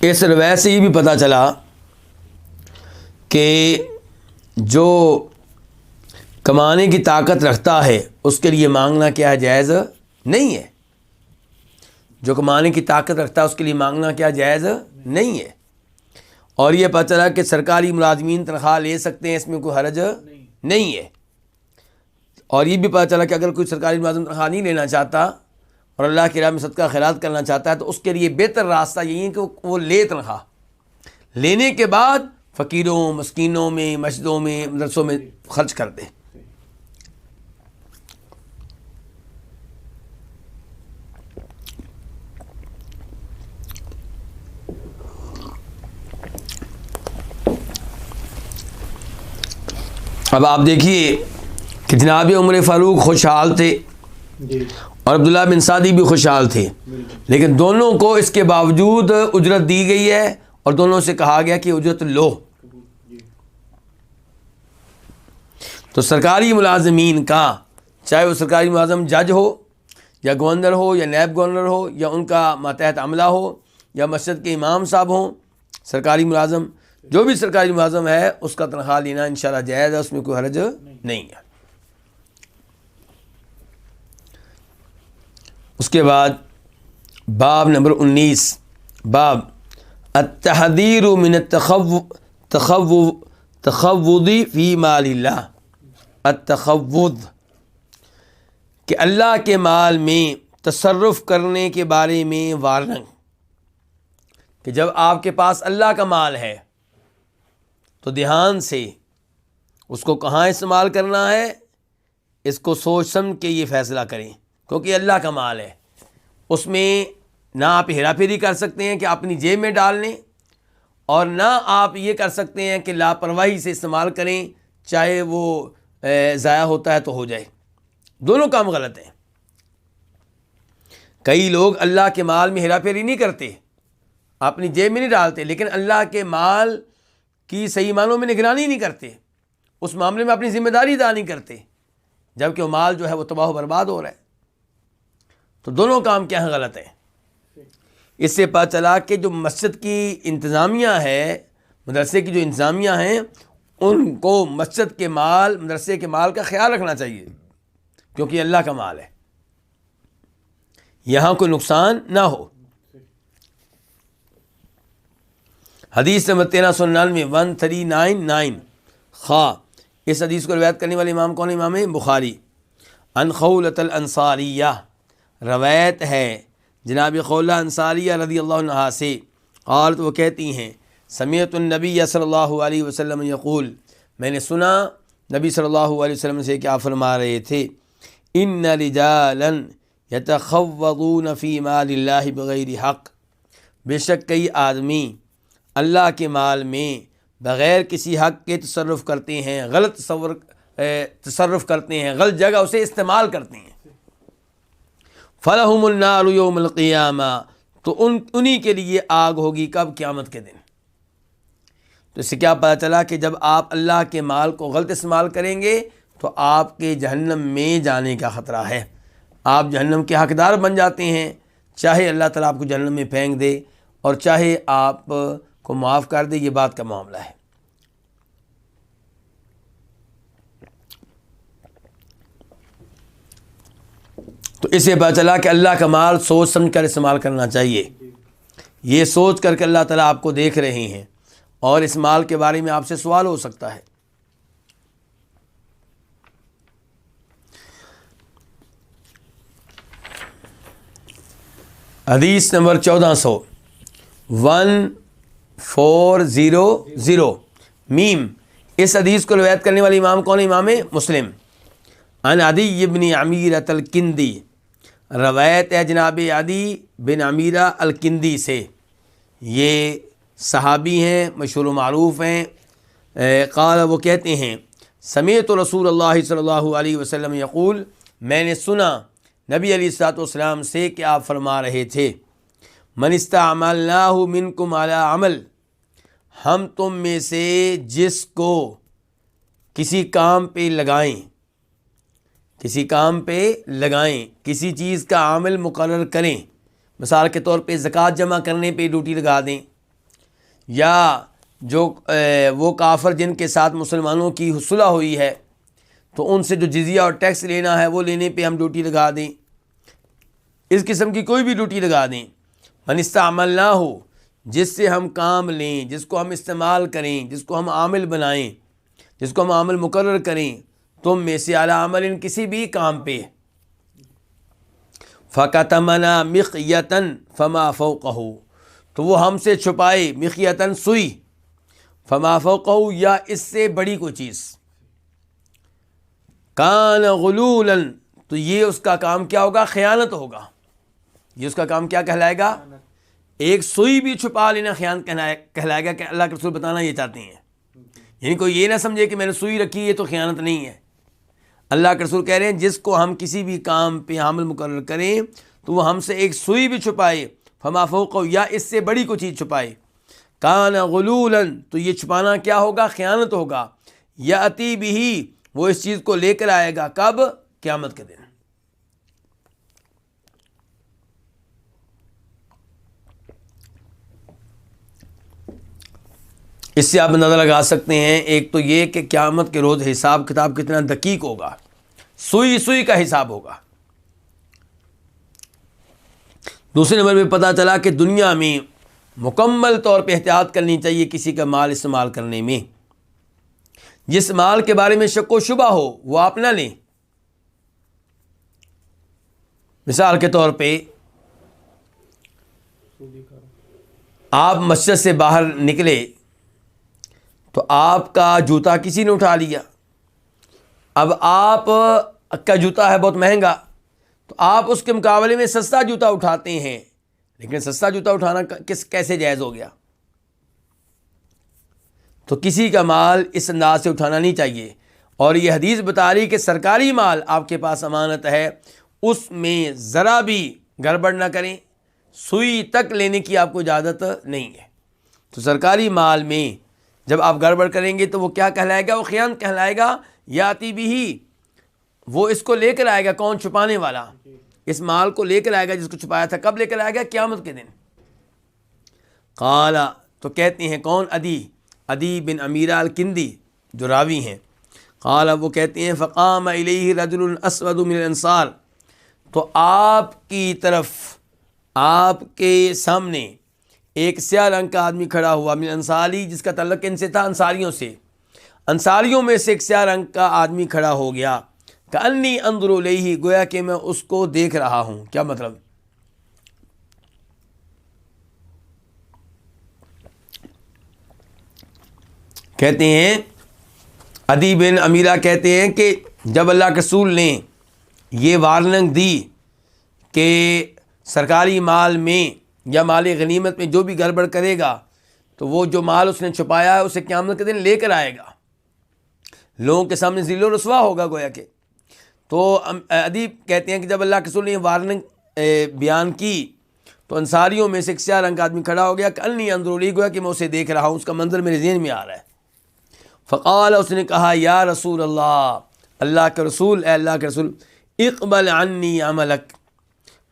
اس روایت سے یہ بھی پتہ چلا کہ جو کمانے کی طاقت رکھتا ہے اس کے لیے مانگنا کیا ہے؟ جائز نہیں ہے۔ جو کمانے کی طاقت رکھتا ہے اس کے لیے مانگنا کیا جائز نہیں ہے۔ اور یہ پتہ چلا کہ سرکاری ملازمین تنخواہ لے سکتے ہیں، اس میں کوئی حرج نہیں ہے۔ اور یہ بھی پتہ چلا کہ اگر کوئی سرکاری ملازم تنخواہ نہیں لینا چاہتا اور اللہ کی راہ میں صدقہ خیرات کرنا چاہتا ہے تو اس کے لیے بہتر راستہ یہی ہے کہ وہ لے تنخواہ، لینے کے بعد فقیروں، مسکینوں میں، مسجدوں میں، مدرسوں میں خرچ کر دے۔ اب آپ دیکھیے کہ جناب عمر فاروق خوشحال تھے اور عبداللہ بن سعدی بھی خوشحال تھے، لیکن دونوں کو اس کے باوجود اجرت دی گئی ہے اور دونوں سے کہا گیا کہ اجرت لو۔ تو سرکاری ملازمین کا، چاہے وہ سرکاری ملازم جج ہو یا گورنر ہو یا نیب گورنر ہو یا ان کا ماتحت عملہ ہو یا مسجد کے امام صاحب ہوں، سرکاری ملازم، جو بھی سرکاری ملازم ہے اس کا تنخواہ لینا انشاءاللہ جائز ہے، اس میں کوئی حرج نہیں ہے۔ اس کے بعد باب نمبر 19، باب التحذیر من التخوض فی مال اللہ، التخوض، کہ اللہ کے مال میں تصرف کرنے کے بارے میں وارننگ، کہ جب آپ کے پاس اللہ کا مال ہے تو دھیان سے اس کو کہاں استعمال کرنا ہے، اس کو سوچ سمجھ کے یہ فیصلہ کریں، کیونکہ اللہ کا مال ہے۔ اس میں نہ آپ ہیرا پھیری کر سکتے ہیں کہ اپنی جیب میں ڈال لیں، اور نہ آپ یہ کر سکتے ہیں کہ لاپرواہی سے استعمال کریں، چاہے وہ ضائع ہوتا ہے تو ہو جائے۔ دونوں کام غلط ہیں۔ کئی لوگ اللہ کے مال میں ہیرا پھیری نہیں کرتے، اپنی جیب میں نہیں ڈالتے، لیکن اللہ کے مال کی صحیح معنوں میں نگرانی نہیں کرتے، اس معاملے میں اپنی ذمہ داری ادا نہیں کرتے، جبکہ وہ مال جو ہے وہ تباہ و برباد ہو رہا ہے۔ تو دونوں کام کیا ہیں؟ غلط ہیں۔ اس سے پتہ چلا کہ جو مسجد کی انتظامیہ ہے، مدرسے کی جو انتظامیہ ہیں، ان کو مسجد کے مال، مدرسے کے مال کا خیال رکھنا چاہیے، کیونکہ یہ اللہ کا مال ہے، یہاں کوئی نقصان نہ ہو۔ حدیث نمبر 1399 1399 خواہ اس حدیث کو روایت کرنے والے امام کون؟ امام بخاری۔ عن خولۃ الانصاریہ، روایت ہے جناب خولہ انصاریہ رضی اللہ عنہا سے، قالت وہ کہتی ہیں سمعت النبی صلی اللہ علیہ وسلم یقول، میں نے سنا نبی صلی اللہ علیہ وسلم سے کیا فرما رہے تھے، ان رجالا یتخوضون فی مال اللہ بغیر حق، بے شک کئی آدمی اللہ کے مال میں بغیر کسی حق کے تصرف کرتے ہیں، غلط تصرف کرتے ہیں، غلط جگہ اسے استعمال کرتے ہیں۔ فلہم النار یوم القیامہ، تو انہی کے لیے آگ ہوگی، کب؟ قیامت کے دن۔ تو اس سے کیا پتہ چلا کہ جب آپ اللہ کے مال کو غلط استعمال کریں گے تو آپ کے جہنم میں جانے کا خطرہ ہے، آپ جہنم کے حقدار بن جاتے ہیں، چاہے اللہ تعالیٰ آپ کو جہنم میں پھینک دے اور چاہے آپ کو معاف کر دے، یہ بات کا معاملہ ہے۔ تو اس سے پتہ چلا کہ اللہ کا مال سوچ سمجھ کر استعمال کرنا چاہیے، یہ سوچ کر کہ اللہ تعالیٰ آپ کو دیکھ رہے ہیں اور اس مال کے بارے میں آپ سے سوال ہو سکتا ہے۔ حدیث نمبر 1400 میم، اس حدیث کو روایت کرنے والے امام کون ہے؟ امام مسلم۔ عن عدی بن عمیرۃ الکندی، روایت ہے جناب عدی بن عمیرہ الکندی سے، یہ صحابی ہیں، مشہور و معروف ہیں۔ قال وہ کہتے ہیں سمعت رسول اللہ صلی اللہ علیہ وسلم یقول، میں نے سنا نبی علیہ الصلوۃ والسلام سے کہ آپ فرما رہے تھے، من استعملناہ منکم علی عمل، ہم تم میں سے جس کو کسی کام پہ لگائیں، کسی کام پہ لگائیں، کسی چیز کا عامل مقرر کریں، مثال کے طور پہ زکوٰۃ جمع کرنے پہ ڈیوٹی لگا دیں، یا جو وہ کافر جن کے ساتھ مسلمانوں کی صلح ہوئی ہے تو ان سے جو جزیہ اور ٹیکس لینا ہے وہ لینے پہ ہم ڈیوٹی لگا دیں، اس قسم کی کوئی بھی ڈیوٹی لگا دیں۔ من استعملناہ، جس سے ہم کام لیں، جس کو ہم استعمال کریں، جس کو ہم عامل بنائیں، جس کو ہم عامل مقرر کریں، تم میں سے علی عمل، کسی بھی کام پہ، فَكَتَمَنَا مِخْيَةً فَمَا فَوْقَهُ، تو وہ ہم سے چھپائے، مخیتاً سوئی، فما فوقہ، یا اس سے بڑی کوئی چیز، کان غلولاً، تو یہ اس کا کام کیا ہوگا؟ خیانت ہوگا، یہ اس کا کام کیا کہلائے گا؟ ایک سوئی بھی چھپا لینا خیانت کہلائے گا، کہ اللہ کے رسول بتانا یہ چاہتے ہیں، یعنی کوئی یہ نہ سمجھے کہ میں نے سوئی رکھی ہے تو خیانت نہیں ہے۔ اللہ کے رسول کہہ رہے ہیں جس کو ہم کسی بھی کام پہ عامل مقرر کریں تو وہ ہم سے ایک سوئی بھی چھپائے، فما فوقہ، یا اس سے بڑی کوئی چیز چھپائے، کان غلولاً، تو یہ چھپانا کیا ہوگا؟ خیانت ہوگا، یاتی بہ، وہ اس چیز کو لے کر آئے گا، کب؟ قیامت کے دن۔ اس سے آپ اندازہ لگا سکتے ہیں، ایک تو یہ کہ قیامت کے روز حساب کتاب کتنا دقیق ہوگا، سوئی سوئی کا حساب ہوگا۔ دوسرے نمبر پہ پتہ چلا کہ دنیا میں مکمل طور پہ احتیاط کرنی چاہیے کسی کا مال استعمال کرنے میں، جس مال کے بارے میں شک و شبہ ہو وہ آپ نہ لیں۔ مثال کے طور پہ آپ مسجد سے باہر نکلے تو آپ کا جوتا کسی نے اٹھا لیا، اب آپ کا جوتا ہے بہت مہنگا، تو آپ اس کے مقابلے میں سستا جوتا اٹھاتے ہیں، لیکن سستا جوتا اٹھانا کیسے جائز ہو گیا؟ تو کسی کا مال اس انداز سے اٹھانا نہیں چاہیے۔ اور یہ حدیث بتا رہی کہ سرکاری مال آپ کے پاس امانت ہے، اس میں ذرا بھی گڑبڑ نہ کریں، سوئی تک لینے کی آپ کو اجازت نہیں ہے۔ تو سرکاری مال میں جب آپ گڑبڑ کریں گے تو وہ کیا کہلائے گا؟ وہ خیانت کہلائے گا۔ یاتی بھی، وہ اس کو لے کر آئے گا، کون؟ چھپانے والا اس مال کو لے کر آئے گا جس کو چھپایا تھا۔ کب لے کر آئے گا؟ قیامت کے دن۔ قال، تو کہتے ہیں کون؟ عدی بن امیرہ الکندی جو راوی ہیں، قال، وہ کہتے ہیں فقام الیہ رجل اسود من الانصار، تو آپ کی طرف، آپ کے سامنے ایک سیاہ رنگ کا آدمی کھڑا ہوا، من انصاری، جس کا تعلق ان سے تھا، انصاریوں سے، انصاریوں میں سے ایک سیاہ رنگ کا آدمی کھڑا ہو گیا، کأنی انظر الیہ، گویا کہ میں اس کو دیکھ رہا ہوں۔ کیا مطلب؟ کہتے ہیں عدی بن امیرہ کہتے ہیں کہ جب اللہ کے رسول نے یہ وارننگ دی کہ سرکاری مال میں یا مال غنیمت میں جو بھی گڑبڑ کرے گا تو وہ جو مال اس نے چھپایا ہے اسے قیامت کے دن لے کر آئے گا، لوگوں کے سامنے ذلیل و رسوا ہوگا گویا کہ۔ تو عدی کہتے ہیں کہ جب اللہ کے رسول نے یہ وارننگ بیان کی تو انصاریوں میں سے ایک سیاہ رنگ کا آدمی کھڑا ہو گیا، کأنی انظر الیہ، گویا کہ میں اسے دیکھ رہا ہوں، اس کا منظر میرے ذہن میں آ رہا ہے۔ فقال، اس نے کہا، یا رسول اللہ، اللہ کے رسول، اے اللہ کے رسول، اقبل عنی عملک،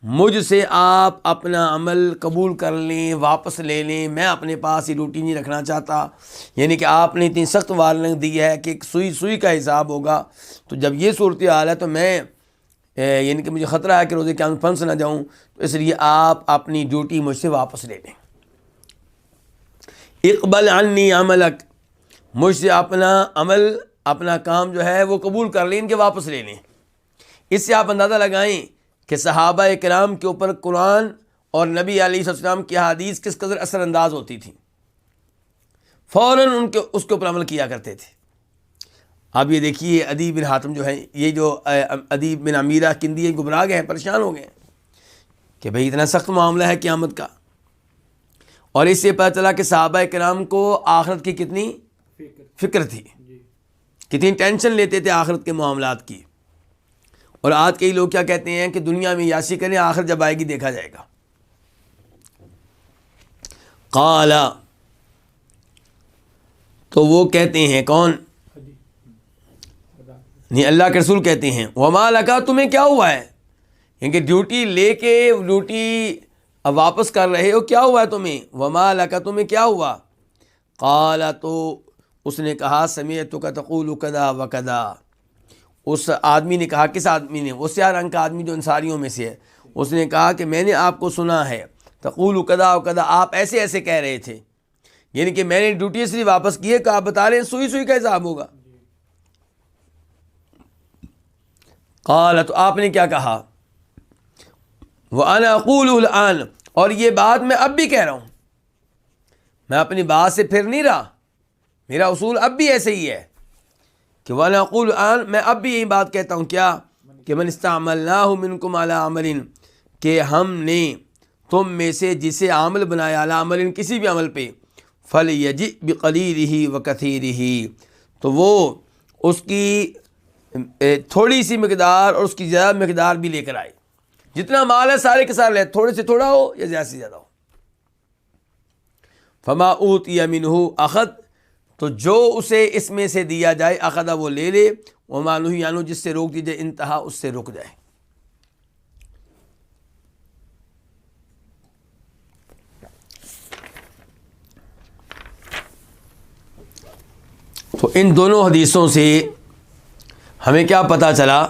مجھ سے آپ اپنا عمل قبول کر لیں، واپس لے لیں، میں اپنے پاس یہ ڈیوٹی نہیں رکھنا چاہتا۔ یعنی کہ آپ نے اتنی سخت وارننگ دی ہے کہ سوئی کا حساب ہوگا، تو جب یہ صورتحال ہے تو میں یعنی کہ مجھے خطرہ ہے کہ روزے قیامت پھنس نہ جاؤں، تو اس لیے آپ اپنی ڈیوٹی مجھ سے واپس لے لیں۔ اقبل عنی عملک، مجھ سے اپنا عمل، اپنا کام جو ہے وہ قبول کر لیں، ان کے واپس لے لیں۔ اس سے آپ اندازہ لگائیں کہ صحابہ کرام کے اوپر قرآن اور نبی علیہ السلام کی احادیث کس قدر اثر انداز ہوتی تھی، فوراً اس کے اوپر عمل کیا کرتے تھے۔ اب یہ دیکھیے عدی بن حاتم جو ہے، یہ جو عدی بن امیرہ کندی گمراہ گئے ہیں، پریشان ہو گئے ہیں کہ بھئی اتنا سخت معاملہ ہے قیامت کا، اور اس سے پتہ چلا کہ صحابہ کرام کو آخرت کی کتنی فکر تھی، کتنی ٹینشن لیتے تھے آخرت کے معاملات کی۔ اور آج کئی لوگ کیا کہتے ہیں کہ دنیا میں یاشی کریں، آخر جب آئے گی دیکھا جائے گا۔ قال، تو وہ کہتے ہیں کون؟ نہیں، اللہ کے رسول کہتے ہیں وما لکا، تمہیں کیا ہوا ہے؟ کیونکہ ڈیوٹی لے کے ڈیوٹی واپس کر رہے ہو، کیا ہوا ہے تمہیں؟ وما لکا، تمہیں کیا ہوا؟ قال، تو اس نے کہا سمعتک تقول کذا و کذا، اس آدمی نے کہا، کس آدمی نے؟ وہ سیاہ رنگ کا آدمی جو انصاریوں میں سے ہے، اس نے کہا کہ میں نے آپ کو سنا ہے تقول کذا و کذا، آپ ایسے ایسے کہہ رہے تھے، یعنی کہ میں نے ڈیوٹی اس لیے واپس کی ہے کہ آپ بتا رہے ہیں سوئی کا حساب ہوگا۔ قال، تو آپ نے کیا کہا؟ وَأَنَا أَقُولُ الْآنَ، اور یہ بات میں اب بھی کہہ رہا ہوں، میں اپنی بات سے پھر نہیں رہا، میرا اصول اب بھی ایسے ہی ہے کہ وَأَنَا أَقُولُ الْآنَ، میں اب بھی یہی بات کہتا ہوں، کیا؟ کہ مَنِ اسْتَعْمَلْنَاهُ مِنْكُمْ عَلَىٰ عَمَلٍ، کہ ہم نے تم میں سے جسے عامل بنایا، عَلَىٰ عَمَلٍ، کسی بھی عمل پہ، فَلْيَجِئْ بِقَلِيلِهِ وَكَثِيرِهِ، تو وہ اس کی تھوڑی سی مقدار اور اس کی زیادہ مقدار بھی لے کر آئے، جتنا مال ہے سارے کے سارے لے، تھوڑے سے تھوڑا ہو یا زیادہ سے زیادہ ہو۔ فما اوتی منہ اخذ، تو جو اسے اس میں سے دیا جائے، اخذ، وہ لے لے، وما نہی عنہ، جس سے روک دی جائے، انتہا، اس سے رک جائے۔ تو ان دونوں حدیثوں سے ہمیں کیا پتہ چلا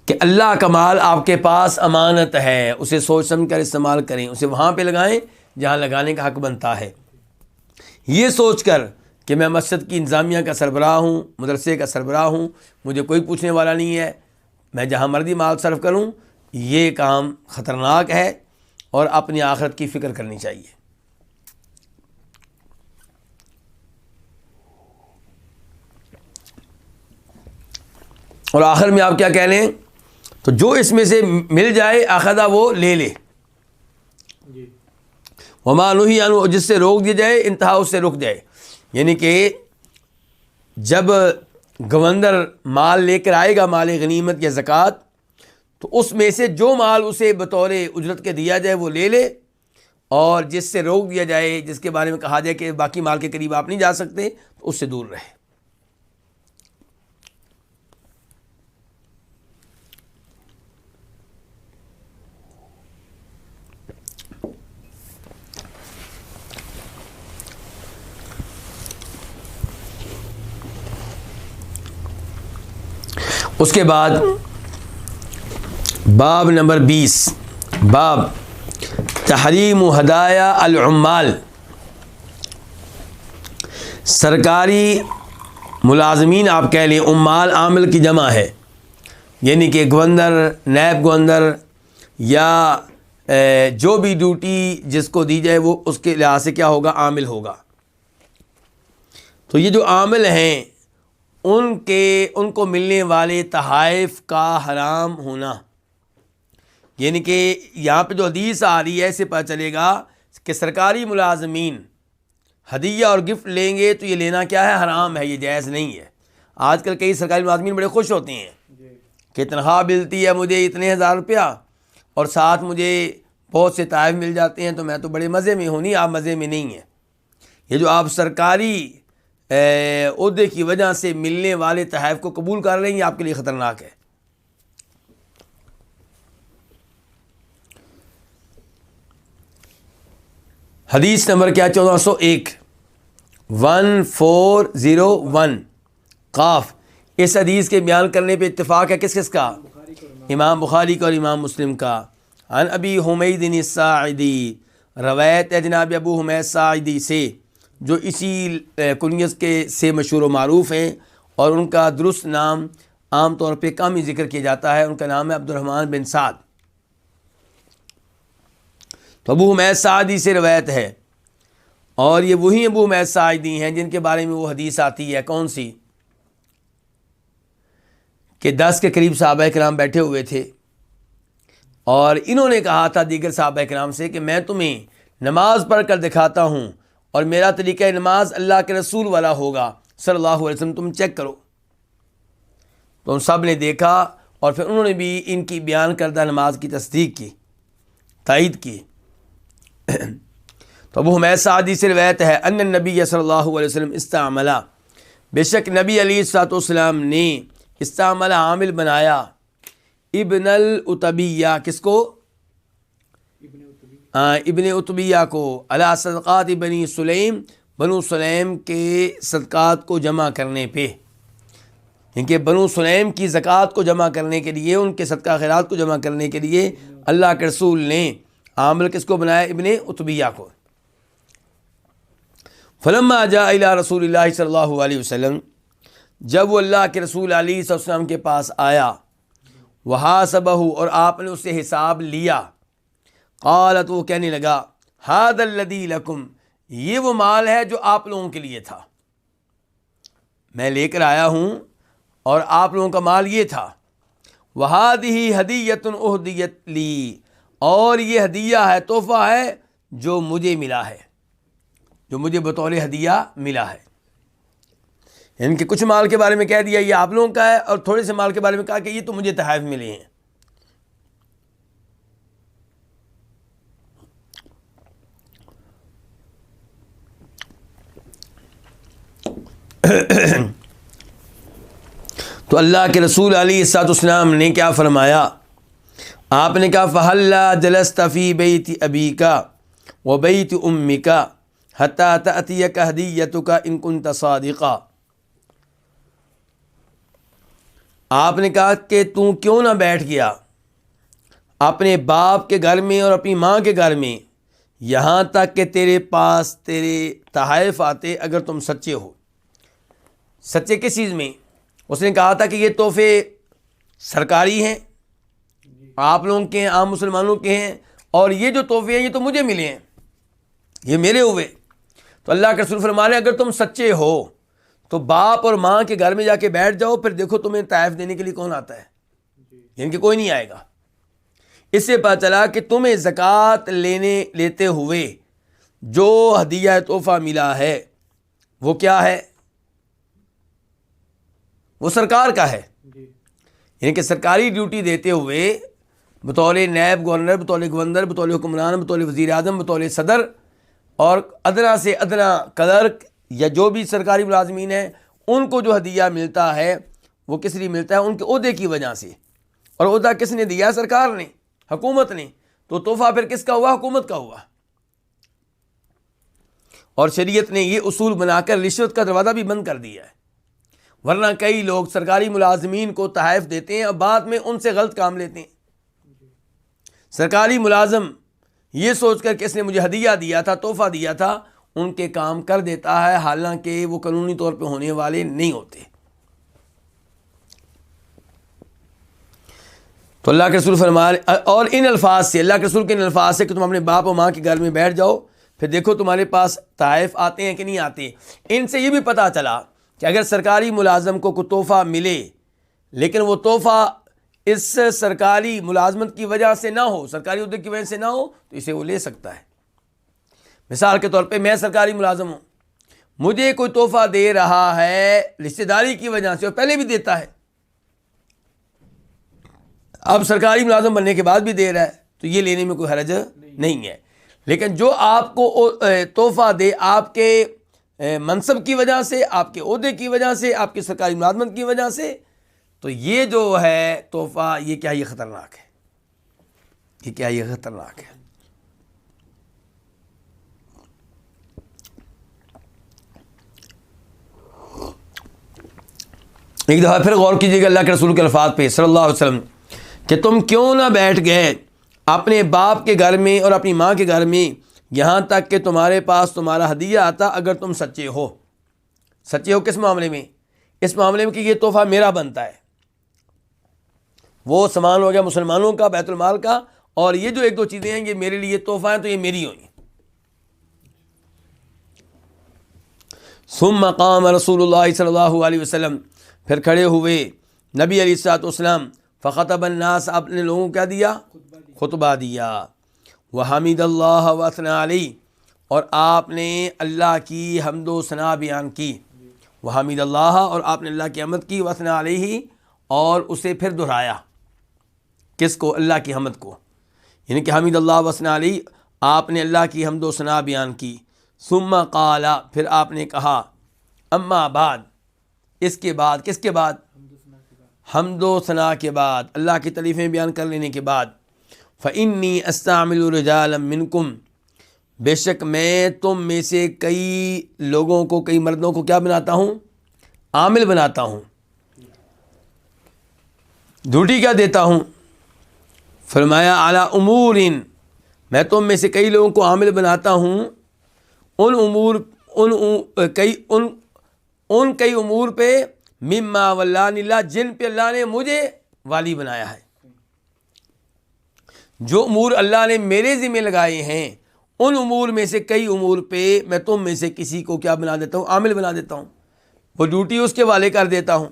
کہ اللہ کا مال آپ کے پاس امانت ہے، اسے سوچ سمجھ کر استعمال کریں، اسے وہاں پہ لگائیں جہاں لگانے کا حق بنتا ہے۔ یہ سوچ کر کہ میں مسجد کی انتظامیہ کا سربراہ ہوں، مدرسے کا سربراہ ہوں، مجھے کوئی پوچھنے والا نہیں ہے، میں جہاں مرضی مال صرف کروں، یہ کام خطرناک ہے، اور اپنی آخرت کی فکر کرنی چاہیے۔ اور آخر میں آپ کیا کہہ لیں؟ تو جو اس میں سے مل جائے اخذہ وہ لے لے، وما نہی عنہ جس سے روک دیا جائے انتہا اس سے رک جائے. یعنی کہ جب گوندر مال لے کر آئے گا، مال غنیمت یا زکوٰۃ، تو اس میں سے جو مال اسے بطور اجرت کے دیا جائے وہ لے لے، اور جس سے روک دیا جائے، جس کے بارے میں کہا جائے کہ باقی مال کے قریب آپ نہیں جا سکتے، تو اس سے دور رہے. اس کے بعد باب نمبر 20، باب تحریم ہدایا العمال. سرکاری ملازمین آپ کہہ لیں، عمال عامل کی جمع ہے، یعنی کہ گوندر، نیب گوندر یا جو بھی ڈیوٹی جس کو دی جائے وہ اس کے لحاظ سے کیا ہوگا، عامل ہوگا. تو یہ جو عامل ہیں ان کو ملنے والے تحائف کا حرام ہونا، یعنی کہ یہاں پہ جو حدیث آ رہی ہے اس سے پتہ چلے گا کہ سرکاری ملازمین ہدیہ اور گفٹ لیں گے تو یہ لینا کیا ہے، حرام ہے، یہ جائز نہیں ہے. آج کل کئی سرکاری ملازمین بڑے خوش ہوتے ہیں کہ تنخواہ ملتی ہے مجھے اتنے ہزار روپیہ اور ساتھ مجھے بہت سے تحائف مل جاتے ہیں، تو میں تو بڑے مزے میں ہوں. نہیں، آپ مزے میں نہیں ہیں. یہ جو آپ سرکاری عہدے کی وجہ سے ملنے والے تحائف کو قبول کر رہے ہیں، یہ آپ کے لیے خطرناک ہے. حدیث نمبر کیا، 1401، 1401 قاف. اس حدیث کے بیان کرنے پہ اتفاق ہے کس کس کا؟ امام بخاری کا اور امام مسلم کا. عن ابی حمید الساعدی، روایت ہے جناب ابو حمید ساعدی سے، جو اسی کنیت کے سے مشہور و معروف ہیں، اور ان کا درست نام عام طور پہ کم ہی ذکر کیا جاتا ہے. ان کا نام ہے عبد الرحمن بن سعد. تو ابو حمید ساعدی سے روایت ہے، اور یہ وہی ابو حمید ساعدی ہیں جن کے بارے میں وہ حدیث آتی ہے، کون سی، کہ 10 کے قریب صحابہ کرام بیٹھے ہوئے تھے، اور انہوں نے کہا تھا دیگر صحابہ کرام سے کہ میں تمہیں نماز پڑھ کر دکھاتا ہوں، اور میرا طریقہ نماز اللہ کے رسول والا ہوگا صلی اللہ علیہ وسلم، تم چیک کرو. تو ان سب نے دیکھا، اور پھر انہوں نے بھی ان کی بیان کردہ نماز کی تصدیق کی، تائید کی. تو ابو حمید سعدی سے روایت ہے، ان النبی صلی اللہ علیہ وسلم استعملا، بے شک نبی علیہ الصلوۃ والسلام نے استعملا عامل بنایا، ابن العتبیہ، کس کو؟ ابن عتبیہ کو، علی صدقات بنی سلیم، بنو سلیم کے صدقات کو جمع کرنے پہ، کیونکہ بنو سلیم کی زکوٰۃ کو جمع کرنے کے لیے، ان کے صدقہ خیرات کو جمع کرنے کے لیے اللہ کے رسول نے عامل کس کو بنایا؟ ابن عتبیہ کو. فلما جاء الی رسول اللہ صلی اللہ علیہ وسلم، جب وہ اللہ کے رسول علیہ صلی اللہ علیہ وسلم کے پاس آیا، وحاسبہ، اور آپ نے اس سے حساب لیا، قالت، وہ کہنے لگا، ھذا الذی لکم، یہ وہ مال ہے جو آپ لوگوں کے لیے تھا، میں لے کر آیا ہوں اور آپ لوگوں کا مال یہ تھا. وھذہ ھدیۃ اہدیت لی، اور یہ ہدیہ ہے، تحفہ ہے جو مجھے ملا ہے، جو مجھے بطور ہدیہ ملا ہے. یعنی کہ کچھ مال کے بارے میں کہہ دیا یہ آپ لوگوں کا ہے، اور تھوڑے سے مال کے بارے میں کہا کہ یہ تو مجھے تحائف ملے ہیں. تو اللہ کے رسول علیہ الصلوۃ والسلام نے کیا فرمایا؟ آپ نے کہا، فَهَلَّا جَلَسْتَ فِي بَيْتِ أَبِيكَ وَبَيْتِ أُمِّكَ حَتَّى تَأْتِيَكَ هَدِيَّتُكَ إِن كُنتَ صَادِقًا. آپ نے کہا کہ تو کیوں نہ بیٹھ گیا اپنے باپ کے گھر میں اور اپنی ماں کے گھر میں، یہاں تک کہ تیرے پاس تیرے تحائف آتے، اگر تم سچے ہو. سچے کس چیز میں؟ اس نے کہا تھا کہ یہ تحفے سرکاری ہیں، آپ لوگوں کے ہیں، عام مسلمانوں کے ہیں، اور یہ جو تحفے ہیں یہ تو مجھے ملے ہیں، یہ میرے ہوئے. تو اللہ کے رسول فرما رہے ہیں اگر تم سچے ہو تو باپ اور ماں کے گھر میں جا کے بیٹھ جاؤ، پھر دیکھو تمہیں تحائف دینے کے لیے کون آتا ہے. یعنی کہ کوئی نہیں آئے گا۔ اس سے پتہ چلا کہ تمہیں زکوٰۃ لیتے ہوئے جو ہدیہ تحفہ ملا ہے وہ کیا ہے؟ وہ سرکار کا ہے۔ یعنی کہ سرکاری ڈیوٹی دیتے ہوئے بطور نائب گورنر، بطور گورنر، بطور حکمران، بطور وزیر اعظم، بطور صدر اور ادنا سے ادنا کلرک یا جو بھی سرکاری ملازمین ہیں، ان کو جو ہدیہ ملتا ہے وہ کس لیے ملتا ہے؟ ان کے عہدے کی وجہ سے۔ اور عہدہ کس نے دیا؟ سرکار نے، حکومت نے۔ تو تحفہ پھر کس کا ہوا؟ حکومت کا ہوا۔ اور شریعت نے یہ اصول بنا کر رشوت کا دروازہ بھی بند کر دیا ہے، ورنہ کئی لوگ سرکاری ملازمین کو تحائف دیتے ہیں اور بعد میں ان سے غلط کام لیتے ہیں۔ سرکاری ملازم یہ سوچ کر کہ اس نے مجھے ہدیہ دیا تھا، تحفہ دیا تھا، ان کے کام کر دیتا ہے، حالانکہ وہ قانونی طور پہ ہونے والے نہیں ہوتے۔ تو اللہ کے رسول فرمائے، اور ان الفاظ سے، اللہ کے رسول کے ان الفاظ سے کہ تم اپنے باپ اور ماں کے گھر میں بیٹھ جاؤ، پھر دیکھو تمہارے پاس تحائف آتے ہیں کہ نہیں آتے۔ ان سے یہ بھی پتہ چلا کہ اگر سرکاری ملازم کو کوئی تحفہ ملے لیکن وہ تحفہ اس سرکاری ملازمت کی وجہ سے نہ ہو، سرکاری عہدے کی وجہ سے نہ ہو، تو اسے وہ لے سکتا ہے۔ مثال کے طور پہ میں سرکاری ملازم ہوں، مجھے کوئی تحفہ دے رہا ہے رشتہ داری کی وجہ سے، اور پہلے بھی دیتا ہے، اب سرکاری ملازم بننے کے بعد بھی دے رہا ہے، تو یہ لینے میں کوئی حرج نہیں ہے۔ لیکن جو آپ کو تحفہ دے آپ کے منصب کی وجہ سے، آپ کے عہدے کی وجہ سے، آپ کی سرکاری ملازمت کی وجہ سے، تو یہ جو ہے تحفہ، یہ کیا، یہ خطرناک ہے، یہ کیا، یہ خطرناک ہے۔ ایک دفعہ پھر غور کیجیے گا اللہ کے رسول کے الفاظ پہ صلی اللہ علیہ وسلم کہ تم کیوں نہ بیٹھ گئے اپنے باپ کے گھر میں اور اپنی ماں کے گھر میں یہاں تک کہ تمہارے پاس تمہارا ہدیہ آتا، اگر تم سچے ہو۔ سچے ہو کس معاملے میں؟ اس معاملے میں کہ یہ تحفہ میرا بنتا ہے، وہ سامان ہو گیا مسلمانوں کا، بیت المال کا، اور یہ جو ایک دو چیزیں ہیں یہ میرے لیے تحفہ ہیں، تو یہ میری ہوئی۔ ثم قام رسول اللہ صلی اللہ علیہ وسلم، پھر کھڑے ہوئے نبی علیہ الصلوۃ والسلام، فخطب الناس، آپ نے لوگوں کو کیا دیا؟ خطبہ دیا۔ وحمد اللہ واثنى علیہ، اور آپ نے اللہ کی حمد و ثنا بیان کی۔ وحمد اللہ، اور آپ نے اللہ کی حمد کی، واثنى علیہ، اور اسے پھر دہرایا۔ کس کو؟ اللہ کی حمد کو، یعنی کہ حمد اللہ واثنى علیہ، آپ نے اللہ کی حمد و ثنا بیان کی۔ ثم قال، پھر آپ نے کہا، اما بعد، اس کے بعد، کس کے بعد؟ حمد و ثنا کے بعد، اللہ کی تعریفیں بیان کر لینے کے بعد، فإنی استعمل رجالا منکم، بے شک میں تم میں سے کئی لوگوں کو، کئی مردوں کو کیا بناتا ہوں؟ عامل بناتا ہوں، ڈیوٹی کیا دیتا ہوں؟ فرمایا علی امور، میں تم میں سے کئی لوگوں کو عامل بناتا ہوں ان امور، ان کئی امور پہ، مما ولانی اللہ، جن پہ اللہ نے مجھے والی بنایا ہے۔ جو امور اللہ نے میرے ذمہ لگائے ہیں، ان امور میں سے کئی امور پہ میں تم میں سے کسی کو کیا بنا دیتا ہوں؟ عامل بنا دیتا ہوں، وہ ڈیوٹی اس کے والے کر دیتا ہوں۔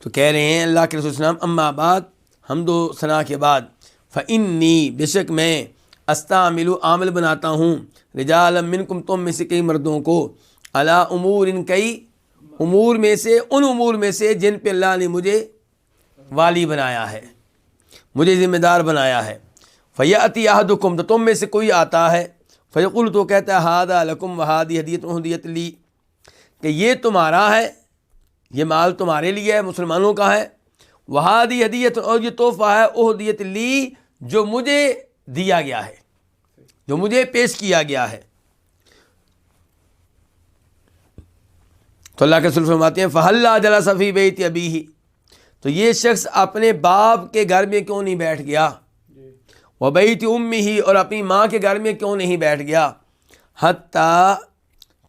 تو کہہ رہے ہیں اللہ کے رسول صلی اللہ علیہ وسلم، اما بعد، حمد و ثنا کے بعد، فإنی، بے شک میں، استعمل، عامل بناتا ہوں، رجالا منکم، تم میں سے کئی مردوں کو، علی امور، کئی امور میں سے، ان امور میں سے جن پہ اللہ نے مجھے والی بنایا ہے، مجھے ذمہ دار بنایا ہے۔ فیأتی احدکم، تو تم میں سے کوئی آتا ہے، فیقول، تو کہتا ہے، ھذا لکم وھذی ہدیۃ لی، کہ یہ تمہارا ہے، یہ مال تمہارے لیے ہے، مسلمانوں کا ہے، وھذی ہدیۃ، اور یہ تحفہ ہے، اہدیت لی، جو مجھے دیا گیا ہے، جو مجھے پیش کیا گیا ہے۔ تو اللہ کے رسول فرماتے ہیں، فہلا جلس فی بیت ابیہ، تو یہ شخص اپنے باپ کے گھر میں کیوں نہیں بیٹھ گیا، وبیت امہ، اور اپنی ماں کے گھر میں کیوں نہیں بیٹھ گیا، حتی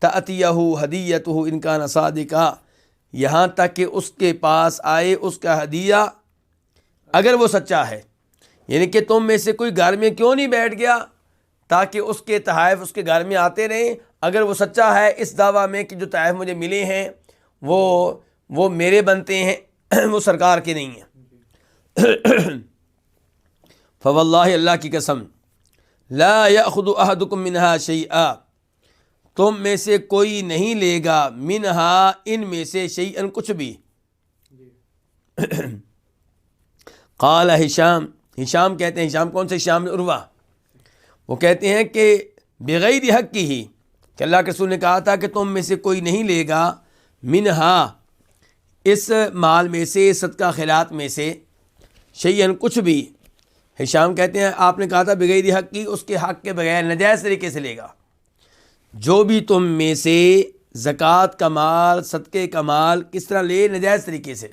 تأتیہ ہدیتہ ان کان صادقا، یہاں تک کہ اس کے پاس آئے اس کا ہدیہ اگر وہ سچا ہے۔ یعنی کہ تم میں سے کوئی گھر میں کیوں نہیں بیٹھ گیا تاکہ اس کے تحائف اس کے گھر میں آتے رہیں، اگر وہ سچا ہے اس دعویٰ میں کہ جو تحائف مجھے ملے ہیں وہ میرے بنتے ہیں، وہ سرکار کے نہیں ہیں۔ فواللہ، اللہ کی قسم، لا یأخذ احدکم منہا شیئا، تم میں سے کوئی نہیں لے گا منہا، ان میں سے، شیئن، کچھ بھی۔ قال ہشام، ہشام کہتے ہیں، ہشام کون سے؟ ہشام بن عروہ، وہ کہتے ہیں کہ بغیر حق کی ہی، کہ اللہ کے رسول نے کہا تھا کہ تم میں سے کوئی نہیں لے گا منہا، اس مال میں سے، صدقہ خیرات میں سے، شیئن، کچھ بھی۔ ہشام کہتے ہیں آپ نے کہا تھا بغیر حق کی، اس کے حق کے بغیر ناجائز طریقے سے لے گا۔ جو بھی تم میں سے زکوٰۃ کا مال، صدقے کا مال کس طرح لے؟ ناجائز طریقے سے،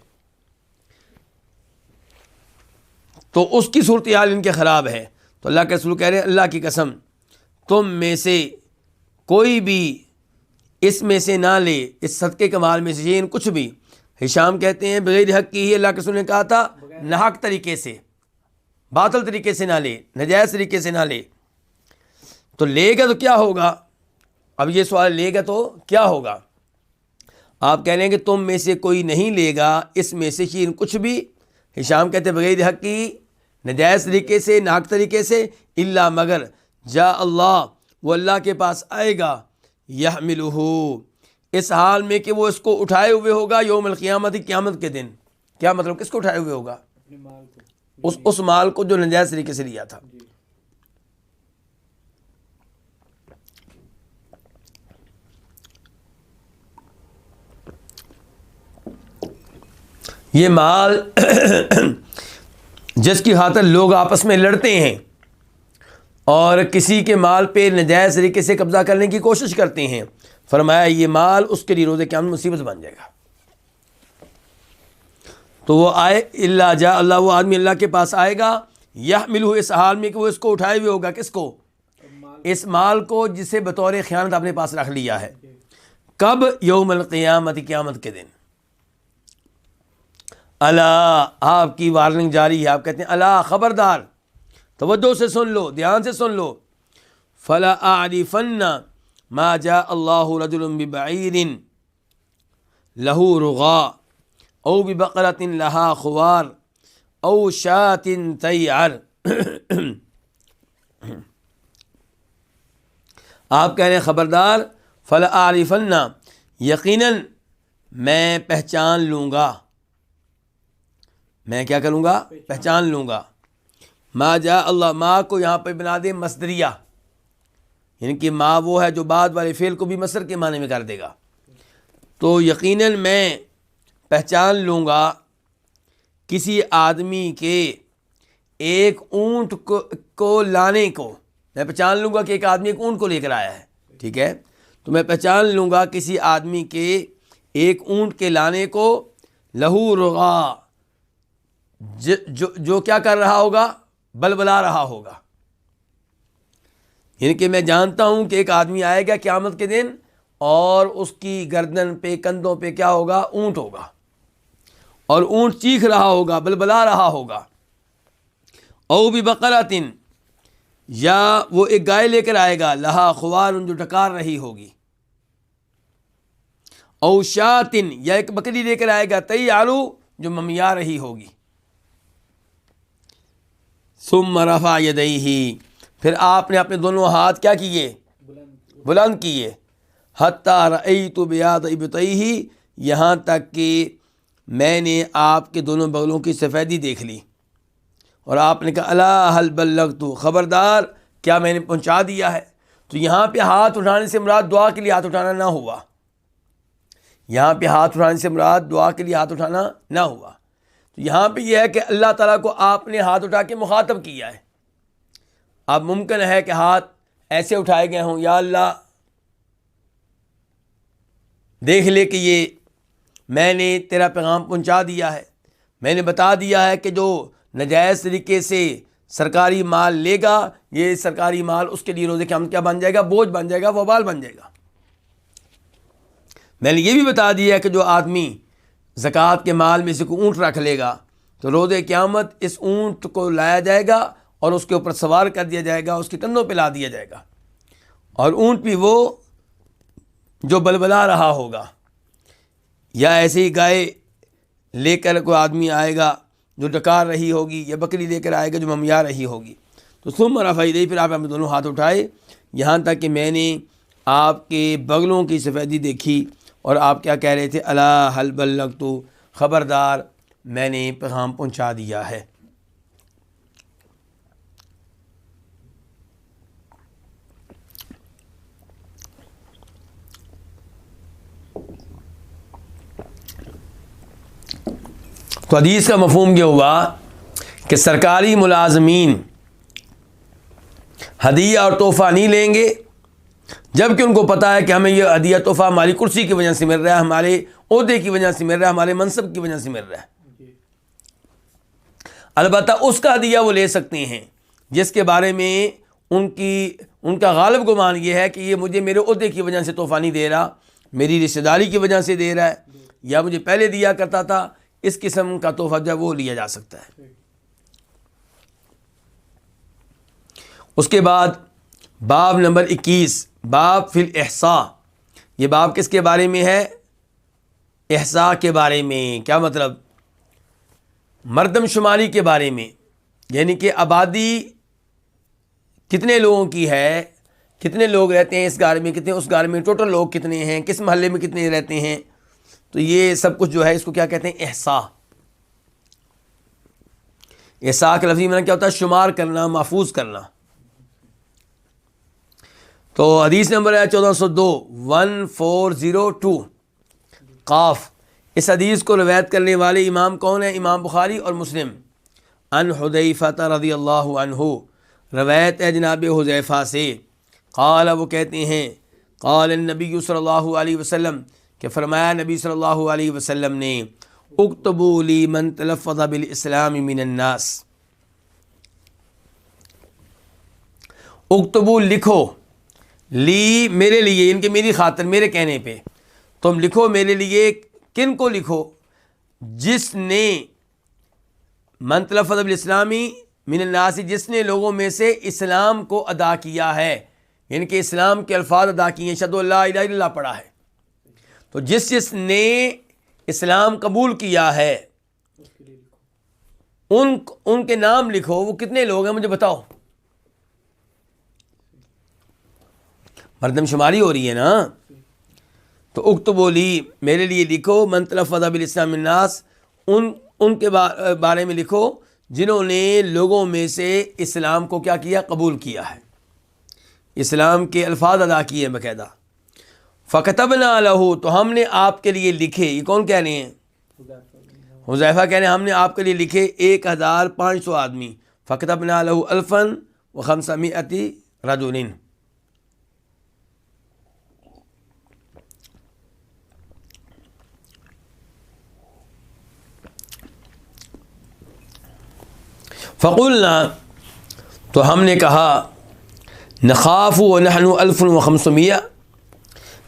تو اس کی صورتحال ان کے خراب ہے۔ تو اللہ کے رسول کہہ رہے ہیں اللہ کی قسم، تم میں سے کوئی بھی اس میں سے نہ لے، اس صدقے کے مال میں سے یہ کچھ بھی۔ ہشام کہتے ہیں بغیر حق کی ہی، اللہ کے رسول نے کہا تھا ناحق طریقے سے، باطل طریقے سے نہ لے، ناجائز طریقے سے نہ لے۔ تو لے گا تو کیا ہوگا؟ اب یہ سوال، لے گا تو کیا ہوگا؟ آپ کہہ رہے ہیں کہ تم میں سے کوئی نہیں لے گا اس میں سے شیئن، کچھ بھی۔ ہشام کہتے ہیں بغیر حق کی، ناجائز طریقے سے، ناحق طریقے سے، الا، مگر، جاء اللہ، وہ اللہ کے پاس آئے گا، یحملہ، اس حال میں کہ وہ اس کو اٹھائے ہوئے ہوگا، یوم القیامت، قیامت کے دن۔ کیا مطلب؟ کس کو اٹھائے ہوئے ہوگا؟ اس مال کو جو ناجائز طریقے سے لیا تھا۔ یہ مال جس کی خاطر لوگ آپس میں لڑتے ہیں اور کسی کے مال پہ ناجائز طریقے سے قبضہ کرنے کی کوشش کرتے ہیں، فرمایا یہ مال اس کے لیے روز قیامت مصیبت بن جائے گا۔ تو وہ آئے، اللہ جاء اللہ، وہ آدمی اللہ کے پاس آئے گا، یحملہ، اس حال میں کہ وہ اس کو اٹھائے ہوئے ہوگا۔ کس کو؟ اس مال کو جسے بطور خیانت اپنے پاس رکھ لیا ہے۔ کب؟ یوم القیامت، قیامت کے دن۔ اللہ، آپ کی وارننگ جاری ہے۔ آپ کہتے ہیں اللہ، خبردار، توجہ سے سن لو، دھیان سے سن لو۔ فلا اعرفن ما جاء اللہ رجل ببعیر لہ رغا او ببقرۃ لہا خوار او شاۃ تیعر۔ آپ کہہ رہے ہیں خبردار، فلا اعرفن، یقیناً میں پہچان لوں گا، میں کیا کروں گا؟ پہچان لوں گا۔ ما جاء اللہ، ما کو یہاں پہ بنا دے مصدریہ، یعنی کہ ما وہ ہے جو بعد والے فعل کو بھی مصدر کے معنی میں کر دے گا۔ تو یقیناً میں پہچان لوں گا کسی آدمی کے ایک اونٹ کو لانے کو، میں پہچان لوں گا کہ ایک آدمی ایک اونٹ کو لے کر آیا ہے، ٹھیک ہے؟ تو میں پہچان لوں گا کسی آدمی کے ایک اونٹ کے لانے کو، لہو رغا، جو کیا کر رہا ہوگا؟ بلبلا رہا ہوگا۔ یعنی کہ میں جانتا ہوں کہ ایک آدمی آئے گا قیامت کے دن اور اس کی گردن پہ، کندھوں پہ کیا ہوگا؟ اونٹ ہوگا، اور اونٹ چیخ رہا ہوگا، بلبلا رہا ہوگا۔ او ببقرۃ، یا وہ ایک گائے لے کر آئے گا، لہا خوار، جو ڈکار رہی ہوگی۔ او شاۃ، یا ایک بکری لے کر آئے گا، تیعر، جو ممیا رہی ہوگی۔ ثم رفع یدیہ، پھر آپ نے اپنے دونوں ہاتھ کیا کیے؟ بلند کیے۔ حتی رأیت بیاض ابطیہ، یہاں تک کہ میں نے آپ کے دونوں بغلوں کی سفیدی دیکھ لی، اور آپ نے کہا الا هل بلغت، خبردار، کیا میں نے پہنچا دیا ہے؟ تو یہاں پہ ہاتھ اٹھانے سے مراد دعا کے لیے ہاتھ اٹھانا نہ ہوا، یہاں پہ ہاتھ اٹھانے سے مراد دعا کے لیے ہاتھ اٹھانا نہ ہوا۔ تو یہاں پہ یہ ہے کہ اللہ تعالیٰ کو آپ نے ہاتھ اٹھا کے مخاطب کیا ہے۔ اب ممکن ہے کہ ہاتھ ایسے اٹھائے گئے ہوں، یا اللہ دیکھ لے کہ یہ میں نے تیرا پیغام پہنچا دیا ہے، میں نے بتا دیا ہے کہ جو ناجائز طریقے سے سرکاری مال لے گا، یہ سرکاری مال اس کے لیے روز قیامت کیا بن جائے گا؟ بوجھ بن جائے گا، وبال بن جائے گا۔ میں نے یہ بھی بتا دیا ہے کہ جو آدمی زکوٰۃ کے مال میں سے کوئی اونٹ رکھ لے گا تو روز قیامت اس اونٹ کو لایا جائے گا اور اس کے اوپر سوار کر دیا جائے گا، اس کے کندھوں پہ لا دیا جائے گا، اور اونٹ بھی وہ جو بلبلا رہا ہوگا، یا ایسے ہی گائے لے کر کوئی آدمی آئے گا جو ڈکار رہی ہوگی، یا بکری لے کر آئے گا جو ممیا رہی ہوگی، تو ثم رفع یدیہ، پھر آپ اپنے دونوں ہاتھ اٹھائے، یہاں تک کہ میں نے آپ کے بغلوں کی سفیدی دیکھی، اور آپ کیا کہہ رہے تھے، الا هل بلغت، خبردار میں نے پیغام پہنچا دیا ہے۔ تو حدیث کا مفہوم یہ ہوا کہ سرکاری ملازمین ہدیہ اور تحفہ نہیں لیں گے جب کہ ان کو پتہ ہے کہ ہمیں یہ ہدیہ تحفہ ہماری کرسی کی وجہ سے مل رہا ہے، ہمارے عہدے کی وجہ سے مل رہا ہے، ہمارے منصب کی وجہ سے مل رہا ہے۔ البتہ اس کا ہدیہ وہ لے سکتے ہیں جس کے بارے میں ان کا غالب گمان یہ ہے کہ یہ مجھے میرے عہدے کی وجہ سے تحفہ نہیں دے رہا، میری رشتہ داری کی وجہ سے دے رہا ہے، یا مجھے پہلے دیا کرتا تھا، اس قسم کا تحفہ جو ہے وہ لیا جا سکتا ہے۔ اس کے بعد باب نمبر 21، باب فی الاحصاء، یہ باب کس کے بارے میں ہے؟ احصاء کے بارے میں۔ کیا مطلب؟ مردم شماری کے بارے میں، یعنی کہ آبادی کتنے لوگوں کی ہے، کتنے لوگ رہتے ہیں اس گھر میں، کتنے اس گھر میں، ٹوٹل لوگ کتنے ہیں، کس محلے میں کتنے رہتے ہیں، تو یہ سب کچھ جو ہے اس کو کیا کہتے ہیں؟ احصاء۔ احصاء کا لفظی معنی کیا ہوتا ہے؟ شمار کرنا، محفوظ کرنا۔ تو حدیث نمبر ہے 1402، 1402 قاف۔ اس حدیث کو روایت کرنے والے امام کون ہیں؟ امام بخاری اور مسلم۔ ان حذیفہ رضی اللہ عنہ، روایت ہے جناب حذیفہ سے، قال، وہ کہتے ہیں، قال النبی صلی اللہ علیہ وسلم، کہ فرمایا نبی صلی اللہ علیہ وسلم نے، اکتبوا لی من تلفظ بالاسلام من الناس، اکتبوا لکھو، لی میرے لیے، ان کے میری خاطر، میرے کہنے پہ تم لکھو میرے لیے۔ کن کو لکھو؟ جس نے من تلفظ بالاسلامی من الناس، جس نے لوگوں میں سے اسلام کو ادا کیا ہے، یعنی کہ اسلام کے الفاظ ادا کیے ہیں، اشہد ان لا الہ الا اللہ پڑھا ہے، تو جس نے اسلام قبول کیا ہے ان کے نام لکھو۔ وہ کتنے لوگ ہیں مجھے بتاؤ؟ مردم شماری ہو رہی ہے نا، تو اکتبوا لی، میرے لیے لکھو، من تلفظ بالاسلام من الناس، ان کے بارے میں لکھو جنہوں نے لوگوں میں سے اسلام کو کیا کیا؟ قبول کیا ہے، اسلام کے الفاظ ادا کیے باقاعدہ۔ فکتبنا لہ، تو ہم نے آپ کے لیے لکھے۔ یہ کون کہہ رہے ہیں؟ حذیفہ کہہ رہے ہیں ہم نے آپ کے لیے لکھے 1500 آدمی۔ فکتبنا لہ 1500 رجل۔ فقلنا، تو ہم نے کہا، نخاف ونحن 1500،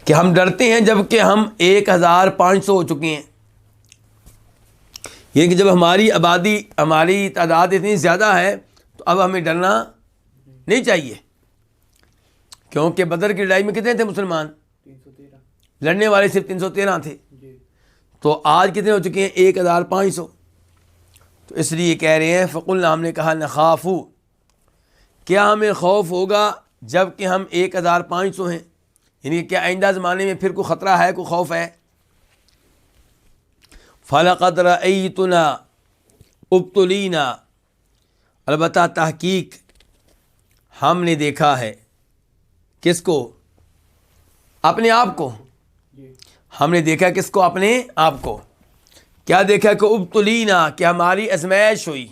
کہ ہم ڈرتے ہیں جب کہ ہم 1500 ہو چکے ہیں، یعنی کہ جب ہماری آبادی، ہماری تعداد اتنی زیادہ ہے تو اب ہمیں ڈرنا نہیں چاہیے، کیونکہ بدر کی لڑائی میں کتنے تھے مسلمان؟ 313، لڑنے والے صرف 313 تھے، تو آج کتنے ہو چکے ہیں؟ 1500۔ تو اس لیے کہہ رہے ہیں فقلنا، ہم نے کہا، نخاف، کیا ہمیں خوف ہوگا جب کہ ہم 1500 ہیں، یعنی کیا آئندہ زمانے میں پھر کوئی خطرہ ہے، کوئی خوف ہے؟ فَلَقَدْ رَأَيْتُنَا ابْتُلِينَا، البتہ تحقیق ہم نے دیکھا ہے، کس کو؟ اپنے آپ کو۔ ہم نے دیکھا کس کو؟ اپنے آپ کو۔ کیا دیکھا؟ کہ ابتلینا، کہ ہماری آزمائش ہوئی۔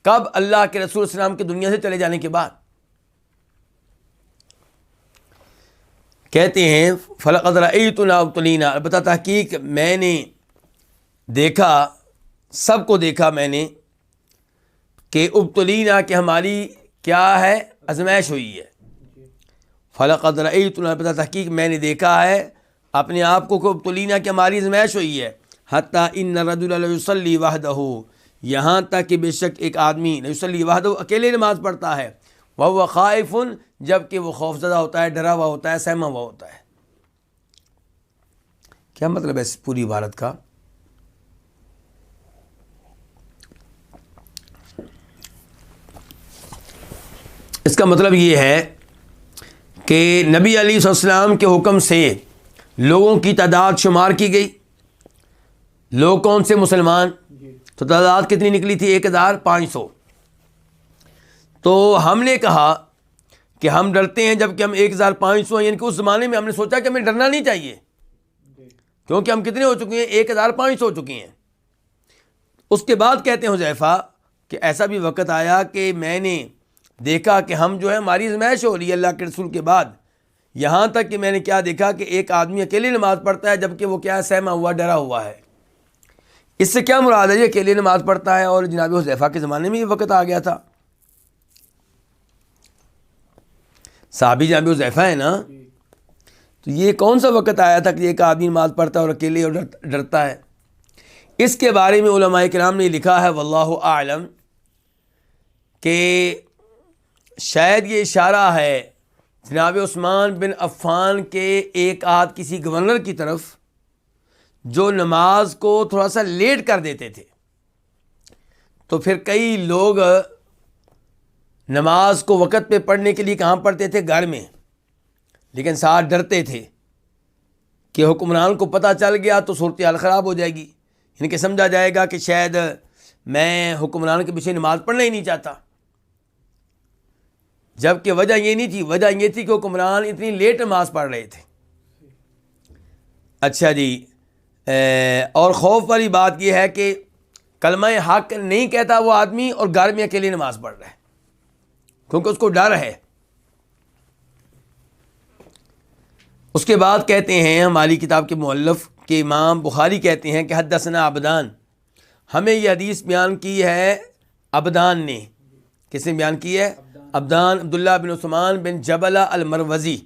کب؟ اللہ کے رسول صلی اللہ علیہ وسلم کے دنیا سے چلے جانے کے بعد۔ کہتے ہیں فَلَقَدْ رَأَيْتُنَا ابْتُلِينَا، البتہ تحقیق میں نے دیکھا، سب کو دیکھا میں نے، کہ ابتلینا، کہ ہماری کیا ہے؟ آزمائش ہوئی ہے۔ فَلَقَدْ رَأَيْتُنَا، البتہ تحقیق میں نے دیکھا ہے اپنے آپ کو، کہ ابتلینا، کہ ہماری آزمائش ہوئی ہے۔ حتیٰ ان الرجل لیصلی وحدہ، یہاں تک کہ بے شک ایک آدمی لیصلی وحدہ، اکیلے نماز پڑھتا ہے، وہو خائف، جب کہ وہ خوف زدہ ہوتا ہے، ڈرا ہوا ہوتا ہے، سہما ہوا ہوتا ہے۔ کیا مطلب ہے اس پوری عبارت کا؟ اس کا مطلب یہ ہے کہ نبی علیہ السلام کے حکم سے لوگوں کی تعداد شمار کی گئی. لوگ کون سے؟ مسلمان. تو تعداد کتنی نکلی تھی؟ 1500. تو ہم نے کہا کہ ہم ڈرتے ہیں جب کہ ہم 1500 ہیں، یعنی کہ اس زمانے میں ہم نے سوچا کہ ہمیں ڈرنا نہیں چاہیے کیونکہ ہم کتنے ہو چکے ہیں؟ 1500 ہو چکے ہیں. اس کے بعد کہتے ہیں حذیفہ کہ ایسا بھی وقت آیا کہ میں نے دیکھا کہ ہم جو ہے ہماری آزمائش ہو رہی ہے اللہ کے رسول کے بعد، یہاں تک کہ میں نے کیا دیکھا کہ ایک آدمی اکیلے نماز پڑھتا ہے جبکہ وہ کیا ہے؟ سہما ہوا، ڈرا ہوا ہے. اس سے کیا مراد ہے؟ یہ اکیلے نماز پڑھتا ہے، اور جناب حذیفہ کے زمانے میں یہ وقت آ گیا تھا. صحابی جناب حذیفہ ہے نا، تو یہ کون سا وقت آیا تھا کہ ایک آدمی نماز پڑھتا ہے اور اکیلے اور ڈرتا ہے؟ اس کے بارے میں علماء کرام نے لکھا ہے واللہ اعلم کہ شاید یہ اشارہ ہے جناب عثمان بن عفان کے ایک آدھ کسی گورنر کی طرف جو نماز کو تھوڑا سا لیٹ کر دیتے تھے. تو پھر کئی لوگ نماز کو وقت پہ پڑھنے کے لیے کہاں پڑھتے تھے؟ گھر میں، لیکن ساتھ ڈرتے تھے کہ حکمران کو پتہ چل گیا تو صورتحال خراب ہو جائے گی، یعنی کہ سمجھا جائے گا کہ شاید میں حکمران کے پیچھے نماز پڑھنا ہی نہیں چاہتا. جبکہ وجہ یہ نہیں تھی، وجہ یہ تھی کہ حکمران اتنی لیٹ نماز پڑھ رہے تھے. اچھا جی، اور خوف والی بات یہ ہے کہ کلمہ حق نہیں کہتا وہ آدمی اور گھر میں اکیلے نماز پڑھ رہا ہے کیونکہ اس کو ڈر ہے. اس کے بعد کہتے ہیں ہماری کتاب کے مؤلف کہ امام بخاری کہتے ہیں کہ حدثنا عبدان، ہمیں یہ حدیث بیان کی ہے عبدان نے. کس نے بیان کی ہے؟ عبدان عبداللہ بن عثمان بن جبلہ المروزی.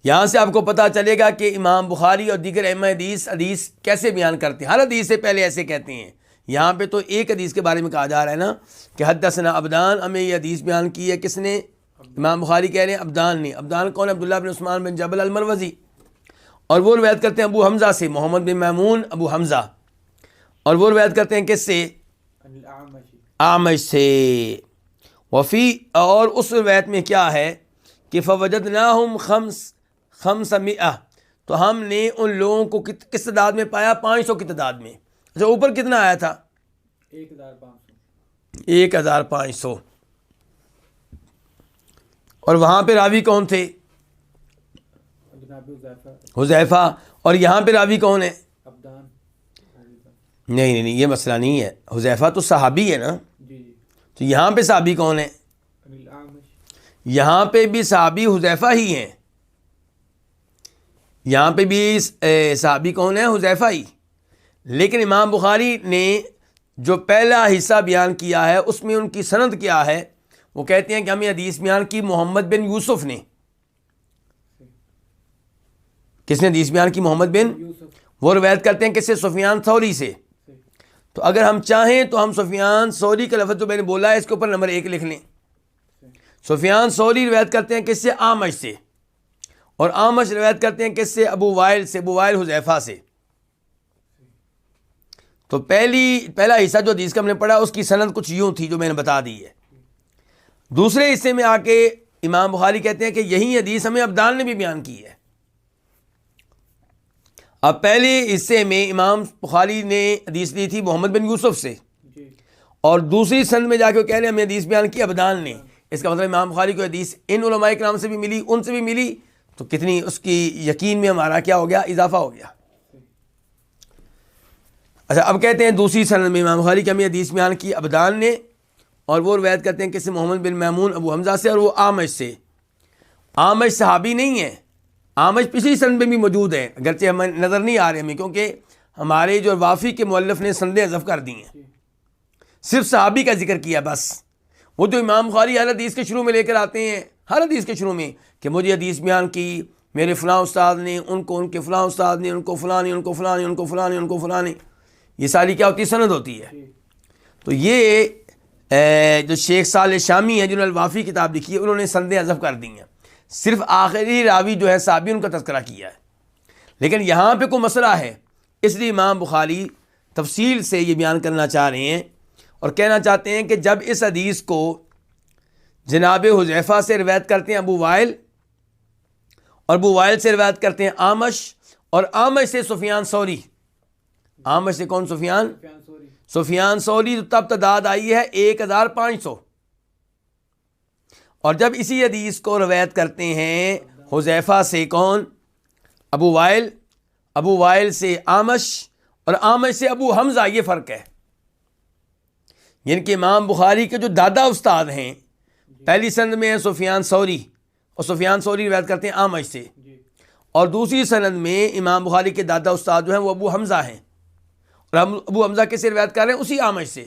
یہاں سے آپ کو پتہ چلے گا کہ امام بخاری اور دیگر ائمہ حدیث کیسے بیان کرتے ہیں. ہر حدیث سے پہلے ایسے کہتے ہیں. یہاں پہ تو ایک حدیث کے بارے میں کہا جا رہا ہے نا کہ حدثنا عبدان، ہمیں یہ حدیث بیان کی ہے. کس نے؟ امام بخاری کہہ رہے ہیں عبدان نے. عبدان کون ہے؟ عبداللہ بن عثمان بن جبل المروزی. اور وہ روایت کرتے ہیں ابو حمزہ سے، محمد بن میمون ابو حمزہ. اور وہ روایت کرتے ہیں کس سے؟ اعمش سے. وفی، اور اس روایت میں کیا ہے کہ فوجدناہم خمسمائہ، تو ہم نے ان لوگوں کو کس تعداد میں پایا؟ 500 کی تعداد میں. اچھا، اوپر کتنا آیا تھا؟ 1500. اور وہاں پہ راوی کون تھے؟ حذیفہ. اور یہاں پہ راوی کون ہے؟ نہیں، یہ مسئلہ نہیں ہے. حذیفہ تو صحابی ہے نا، تو یہاں پہ صحابی کون ہے؟ یہاں پہ بھی صحابی حذیفہ ہی ہیں. یہاں پہ بھی صحابی کون ہے؟ حذیفہ ہی. لیکن امام بخاری نے جو پہلا حصہ بیان کیا ہے اس میں ان کی سند کیا ہے؟ وہ کہتے ہیں کہ ہمیں حدیث بیان کی محمد بن یوسف نے. کس نے حدیث بیان کی؟ محمد بن. وہ روایت کرتے ہیں کس سے؟ سفیان ثوری سے. تو اگر ہم چاہیں تو ہم سفیان ثوری کا لفظ جو میں نے بولا ہے اس کے اوپر نمبر 1 لکھ لیں. سفیان ثوری روایت کرتے ہیں کس سے؟ اعمش سے. اور اعمش روایت کرتے ہیں کس سے؟ ابو وائل سے. ابو وائل حذیفہ سے. تو پہلا حصہ جو حدیث کا ہم نے پڑھا اس کی سند کچھ یوں تھی جو میں نے بتا دی ہے. دوسرے حصے میں آ کے امام بخاری کہتے ہیں کہ یہی حدیث ہمیں عبدان نے بھی بیان کی ہے. اب پہلے حصے میں امام بخاری نے حدیث لی تھی محمد بن یوسف سے، اور دوسری سند میں جا کے وہ کہہ رہے ہیں ہمیں حدیث بیان کی عبدان نے. اس کا مطلب امام بخاری کو حدیث ان علماء کرام سے بھی ملی، ان سے بھی ملی، تو کتنی اس کی یقین میں ہمارا کیا ہو گیا؟ اضافہ ہو گیا. اچھا، اب کہتے ہیں دوسری سند میں امام بخاری کی ہمیں حدیث بیان کی عبدان نے، اور وہ روایت کرتے ہیں کس سے؟ محمد بن میمون ابو حمزہ سے، اور وہ اعمش سے. اعمش صحابی نہیں ہے. اعمش پچھلی سند میں بھی موجود ہے، اگرچہ ہمیں نظر نہیں آ رہے ہمیں، کیونکہ ہمارے جو وافی کے مؤلف نے سندیں حذف کر دی ہیں، صرف صحابی کا ذکر کیا بس. وہ جو امام بخاری ہر حدیث کے شروع میں لے کر آتے ہیں، ہر حدیث کے شروع میں کہ مجھے حدیث بیان کی میرے فلاں استاد نے، ان کو ان کے فلاں استاد نے، ان کو فلاں نے، ان کو فلاں نے، ان کو فلاں نے، ان کو فلاں نے، یہ ساری کیا ہوتی ہے؟ سند ہوتی ہے. تو یہ جو شیخ صالح شامی ہیں جنہوں نے الوافی کتاب لکھی ہے، انہوں نے سندیں حذف کر دی ہیں، صرف آخری راوی جو ہے صحابی ان کا تذکرہ کیا ہے. لیکن یہاں پہ کوئی مسئلہ ہے، اس لیے امام بخاری تفصیل سے یہ بیان کرنا چاہ رہے ہیں اور کہنا چاہتے ہیں کہ جب اس حدیث کو جناب حذیفہ سے روایت کرتے ہیں ابو وائل، اور ابو وائل سے روایت کرتے ہیں آمش، اور آمش سے سفیان ثوری. آمش سے کون؟ سفیان ثوری. تو تب تعداد آئی ہے 1500. اور جب اسی حدیث کو روایت کرتے ہیں حذیفہ سے کون؟ ابو وائل، ابو وائل سے آمش، اور آمش سے ابو حمزہ. یہ فرق ہے. یعنی کہ امام بخاری کے جو دادا استاد ہیں پہلی سند میں ہیں سفیان ثوری، اور سفیان ثوری روایت کرتے ہیں آمش سے، اور دوسری سند میں امام بخاری کے دادا استاد جو ہیں وہ ابو حمزہ ہیں، اور ہم ابو حمزہ کس سے روایت کر رہے ہیں؟ اسی آمش سے،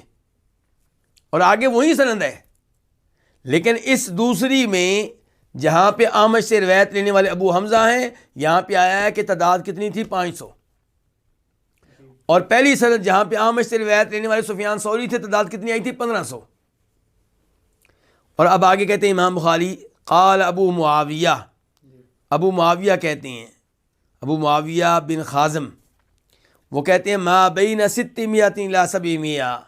اور آگے وہی سند ہے. لیکن اس دوسری میں جہاں پہ آمش سے روایت لینے والے ابو حمزہ ہیں، یہاں پہ آیا ہے کہ تعداد کتنی تھی؟ 500. اور پہلی سند جہاں پہ آمش سے روایت لینے والے سفیان ثوری تھے، تعداد کتنی آئی تھی؟ 1500. اور اب آگے کہتے ہیں امام بخاری قال ابو معاویہ، ابو معاویہ کہتے ہیں، ابو معاویہ بن خازم، وہ کہتے ہیں ما بین 600 الی 700،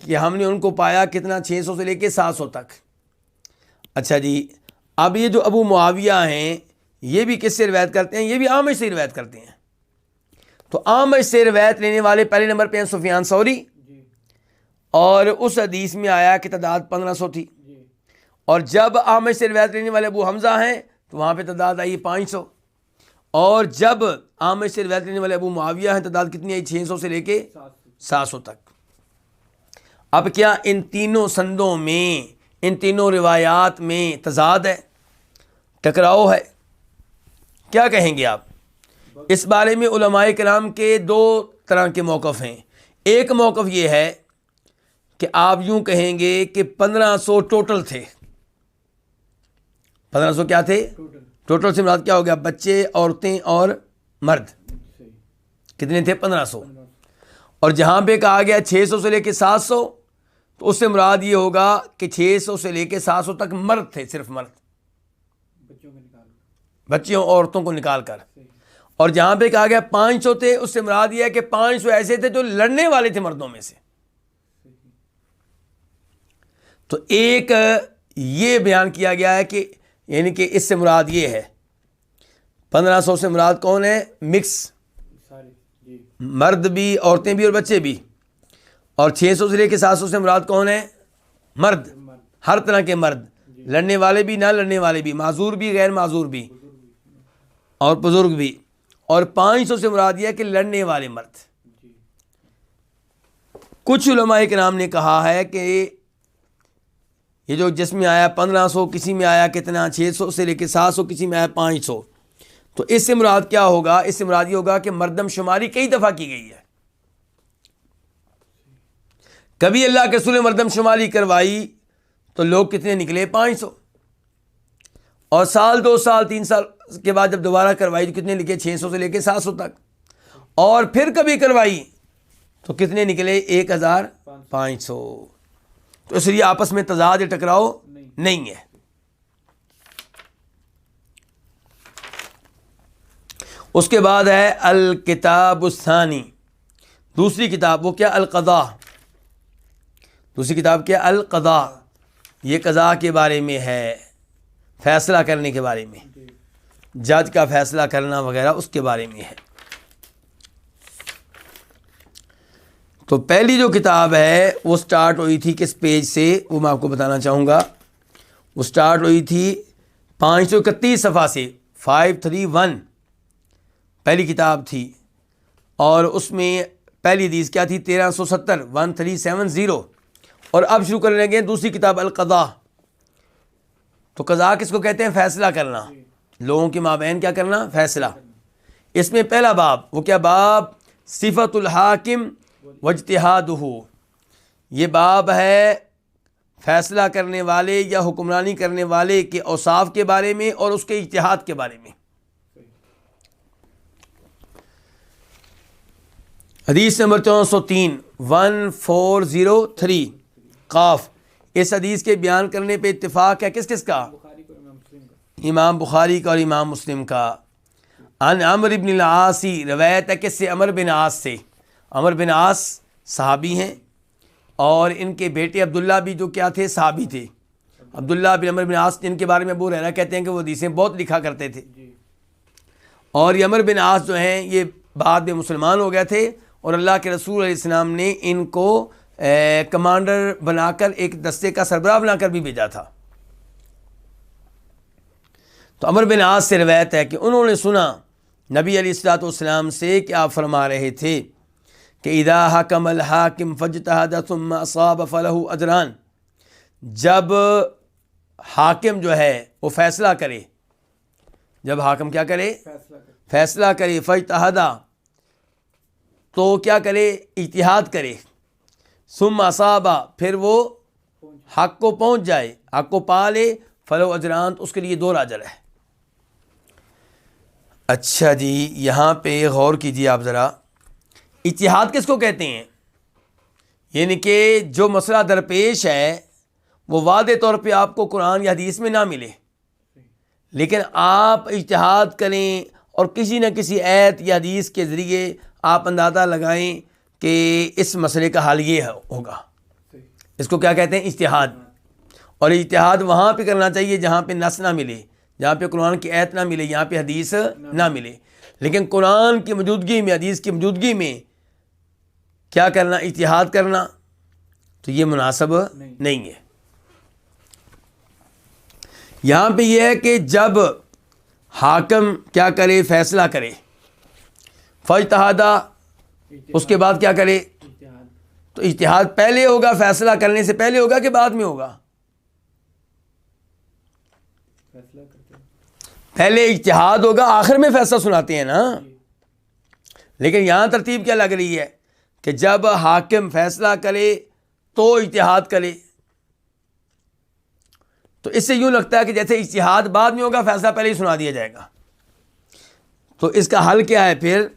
کہ ہم نے ان کو پایا کتنا؟ 600 سے لے کے 700 تک. اچھا جی، اب یہ جو ابو معاویہ ہیں یہ بھی کس سے روایت کرتے ہیں؟ یہ بھی آمش سے روایت کرتے ہیں. تو آمش سے روایت لینے والے پہلے نمبر پہ ہیں سفیان ثوری، اور اس حدیث میں آیا کہ تعداد 1500 تھی. اور جب آمش سے روایت لینے والے ابو حمزہ ہیں تو وہاں پہ تعداد آئی 500. اور جب آمش سے روایت لینے والے ابو معاویہ ہیں تعداد کتنی آئی؟ 600 سے لے کے 700 تک. اب کیا ان تینوں سندوں میں، ان تینوں روایات میں تضاد ہے، ٹکراؤ ہے؟ کیا کہیں گے آپ اس بارے میں؟ علماء کرام کے 2 طرح کے موقف ہیں. ایک موقف یہ ہے کہ آپ یوں کہیں گے کہ 1500 ٹوٹل تھے. 1500 کیا تھے؟ ٹوٹل سے مراد کیا ہو گیا؟ بچے، عورتیں اور مرد. کتنے تھے؟ 1500. اور جہاں پہ کہا گیا 600 سے لے کے 700، تو اس سے مراد یہ ہوگا کہ 600 سے لے کے 700 تک مرد تھے، صرف مرد، بچیوں عورتوں کو نکال کر. اور جہاں پہ کہا گیا 500 تھے، اس سے مراد یہ ہے کہ 500 ایسے تھے جو لڑنے والے تھے مردوں میں سے. تو ایک یہ بیان کیا گیا ہے کہ یعنی کہ اس سے مراد یہ ہے 1500 سے مراد کون ہے؟ مکس، مرد بھی، عورتیں بھی اور بچے بھی. اور 600 سے لے کے 700 سے مراد کون ہے؟ مرد، ہر طرح کے مرد، لڑنے والے بھی، نہ لڑنے والے بھی، معذور بھی، غیر معذور بھی، اور بزرگ بھی. اور 500 سے مراد یہ ہے کہ لڑنے والے مرد. کچھ علماء کرام نے کہا ہے کہ یہ جو جس میں آیا 1500، کسی میں آیا کتنا 600 سے لے کے 700، کسی میں آیا 500، تو اس سے مراد کیا ہوگا؟ اس سے مراد یہ ہوگا کہ مردم شماری کئی دفعہ کی گئی ہے. کبھی اللہ کے رسول نے مردم شماری کروائی تو لوگ کتنے نکلے؟ 500. اور سال، 2 سال، 3 سال کے بعد جب دوبارہ کروائی تو کتنے نکلے؟ 600 سے لے کے 700 تک. اور پھر کبھی کروائی تو کتنے نکلے؟ 1500. تو اس لیے آپس میں تضاد ٹکراؤ نہیں ہے. اس کے بعد ہے الکتاب الثانی، دوسری کتاب. وہ کیا؟ القضاء. دوسری کتاب کیا؟ القضاء. یہ قضاء کے بارے میں ہے، فیصلہ کرنے کے بارے میں، جج کا فیصلہ کرنا وغیرہ، اس کے بارے میں ہے. تو پہلی جو کتاب ہے وہ سٹارٹ ہوئی تھی کس پیج سے؟ وہ میں آپ کو بتانا چاہوں گا. وہ سٹارٹ ہوئی تھی 531 صفحہ سے، 531 پہلی کتاب تھی. اور اس میں پہلی حدیث کیا تھی؟ 1370، 1370. اور اب شروع کرنے لگے دوسری کتاب القضاء. تو قضاء کس کو کہتے ہیں؟ فیصلہ کرنا، لوگوں کے مابین کیا کرنا؟ فیصلہ. اس میں پہلا باب، وہ کیا باب؟ صفت الحاکم واجتہادہ. یہ باب ہے فیصلہ کرنے والے یا حکمرانی کرنے والے کے اوصاف کے بارے میں اور اس کے اجتہاد کے بارے میں. حدیث نمبر 403، 1403 قاف. اس حدیث کے بیان کرنے پہ اتفاق ہے کس کس کا؟ امام بخاری کا اور امام مسلم کا. عن عمرو بن العاص، روایت ہے کس سے؟ عمرو بن عاص سے. عمرو بن عاص صحابی ہیں، اور ان کے بیٹے عبداللہ بھی جو کیا تھے؟ صحابی تھے. عبداللہ بن عمر بن عاص جن کے بارے میں ابو ہریرہ کہتے ہیں کہ وہ حدیثیں بہت لکھا کرتے تھے. اور یہ عمر بن عاص جو ہیں یہ بعد میں مسلمان ہو گئے تھے اور اللہ کے رسول علیہ السلام نے ان کو کمانڈر بنا کر ایک دستے کا سربراہ بنا کر بھی بھیجا تھا. تو عمر بن عاص سے روایت ہے کہ انہوں نے سنا نبی علیہ الصلوۃ والسلام سے کہ آپ فرما رہے تھے کہ اذا حکم الحاکم فاجتہد ثم اصاب فلہ اجران. جب حاکم جو ہے وہ فیصلہ کرے، جب حاکم کیا کرے؟ فیصلہ کرے. فاجتہد تو کیا کرے؟ اجتہاد کرے. ثم اصاب پھر وہ حق کو پہنچ جائے، حق کو پا لے، فلہ اجران تو اس کے لیے 2 اجر ہے. اچھا جی، یہاں پہ غور کیجیے آپ ذرا. اجتہاد کس کو کہتے ہیں؟ یعنی کہ جو مسئلہ درپیش ہے وہ واضح طور پہ آپ کو قرآن یا حدیث میں نہ ملے، لیکن آپ اجتہاد کریں اور کسی نہ کسی آیت یا حدیث کے ذریعے آپ اندازہ لگائیں کہ اس مسئلے کا حل یہ ہوگا. اس کو کیا کہتے ہیں؟ اجتہاد. اور اجتہاد وہاں پہ کرنا چاہیے جہاں پہ نص نہ ملے، جہاں پہ قرآن کی آیت نہ ملے، یہاں پہ حدیث نہ ملے. لیکن قرآن کی موجودگی میں، حدیث کی موجودگی میں کیا کرنا؟ اجتہاد کرنا، تو یہ مناسب نہیں ہے. یہاں پہ یہ ہے کہ جب حاکم کیا کرے؟ فیصلہ کرے. فاجتہد اس کے بعد کیا کرے؟ تو اجتہاد پہلے ہوگا، فیصلہ کرنے سے پہلے ہوگا کہ بعد میں ہوگا؟ پہلے اجتہاد ہوگا، آخر میں فیصلہ سناتے ہیں نا. لیکن یہاں ترتیب کیا لگ رہی ہے کہ جب حاکم فیصلہ کرے تو اجتہاد کرے. تو اس سے یوں لگتا ہے کہ جیسے اجتہاد بعد میں ہوگا، فیصلہ پہلے ہی سنا دیا جائے گا. تو اس کا حل کیا ہے پھر؟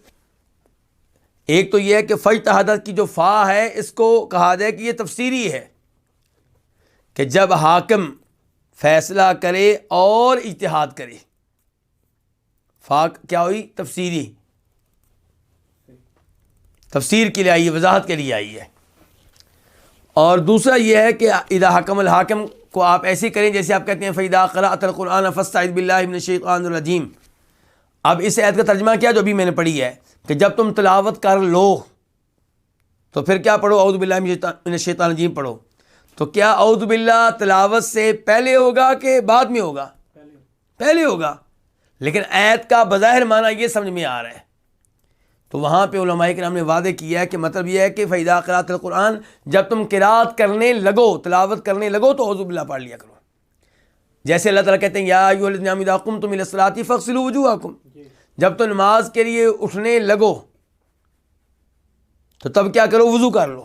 ایک تو یہ ہے کہ فاجتہد کی جو فا ہے اس کو کہا جائے کہ یہ تفسیری ہے، کہ جب حاکم فیصلہ کرے اور اجتہاد کرے. فا کیا ہوئی؟ تفسیری، تفسیر کے لیے آئی ہے، وضاحت کے لیے آئی ہے. اور دوسرا یہ ہے کہ اذا حکم الحاکم کو آپ ایسے کریں جیسے آپ کہتے ہیں فَإِذَا قَرَأْتَ الْقُرْآنَ فَاسْتَعِذْ بِاللَّهِ مِنَ الشَّيْطَانِ الرَّجِيمِ. اب اس آیت کا ترجمہ کیا جو ابھی میں نے پڑھی ہے کہ جب تم تلاوت کر لو تو پھر کیا پڑھو؟ اعوذ باللہ من الشیطان الرجیم پڑھو. تو کیا اعوذ باللہ تلاوت سے پہلے ہوگا کہ بعد میں ہوگا؟ پہلے ہوگا. لیکن آیت کا بظاہر معنی یہ سمجھ میں آ رہا ہے. تو وہاں پہ علماء کرام نے واضح کیا ہے کہ مطلب یہ ہے کہ فَإِذَا قَرَأْتَ الْقُرْآنَ جب تم قرات کرنے لگو، تلاوت کرنے لگو تو اعوذ باللہ پڑھ لیا کرو. جیسے اللہ تعالیٰ کہتے ہیں یا ایھا الذین آمنوا اذا قمتم الی الصلاۃ فاغسلوا وجوہکم. جب تو نماز کے لیے اٹھنے لگو تو تب کیا کرو؟ وضو کر لو.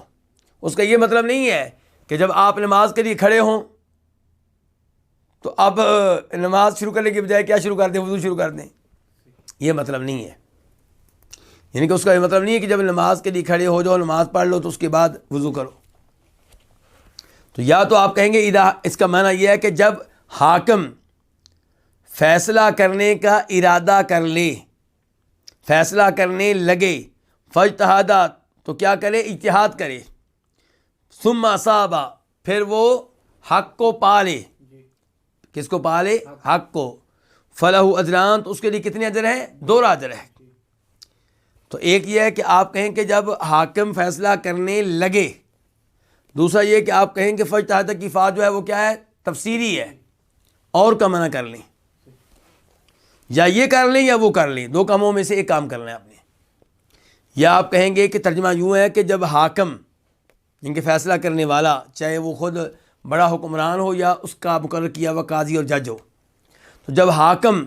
اس کا یہ مطلب نہیں ہے کہ جب آپ نماز کے لیے کھڑے ہوں تو اب نماز شروع کرنے کے بجائے کیا شروع کر دیں؟ وضو شروع کر دیں. یہ مطلب نہیں ہے. یعنی کہ اس کا یہ مطلب نہیں ہے کہ جب نماز کے لیے کھڑے ہو جاؤ، نماز پڑھ لو تو اس کے بعد وضو کرو. تو یا تو آپ کہیں گے اذا، اس کا معنی یہ ہے کہ جب حاکم فیصلہ کرنے کا ارادہ کر لے، فیصلہ کرنے لگے، فاجتہد تو کیا کرے؟ اجتہاد کرے. ثم اصاب پھر وہ حق کو پا لے. کس کو پا لے؟ حق کو. فلہ اجران تو اس کے لیے کتنے اجر ہیں؟ 2 اجر ہے. تو ایک یہ ہے کہ آپ کہیں کہ جب حاکم فیصلہ کرنے لگے. دوسرا یہ کہ آپ کہیں کہ فاجتہد کی فا جو ہے وہ کیا ہے؟ تفسیری ہے، اور کا منع کر لیں، یا یہ کر لیں یا وہ کر لیں، 2 کاموں میں سے ایک کام کرنا ہے آپ نے. یا آپ کہیں گے کہ ترجمہ یوں ہے کہ جب حاکم، جن کے فیصلہ کرنے والا، چاہے وہ خود بڑا حکمران ہو یا اس کا مقرر کیا ہوا قاضی اور جج ہو، تو جب حاکم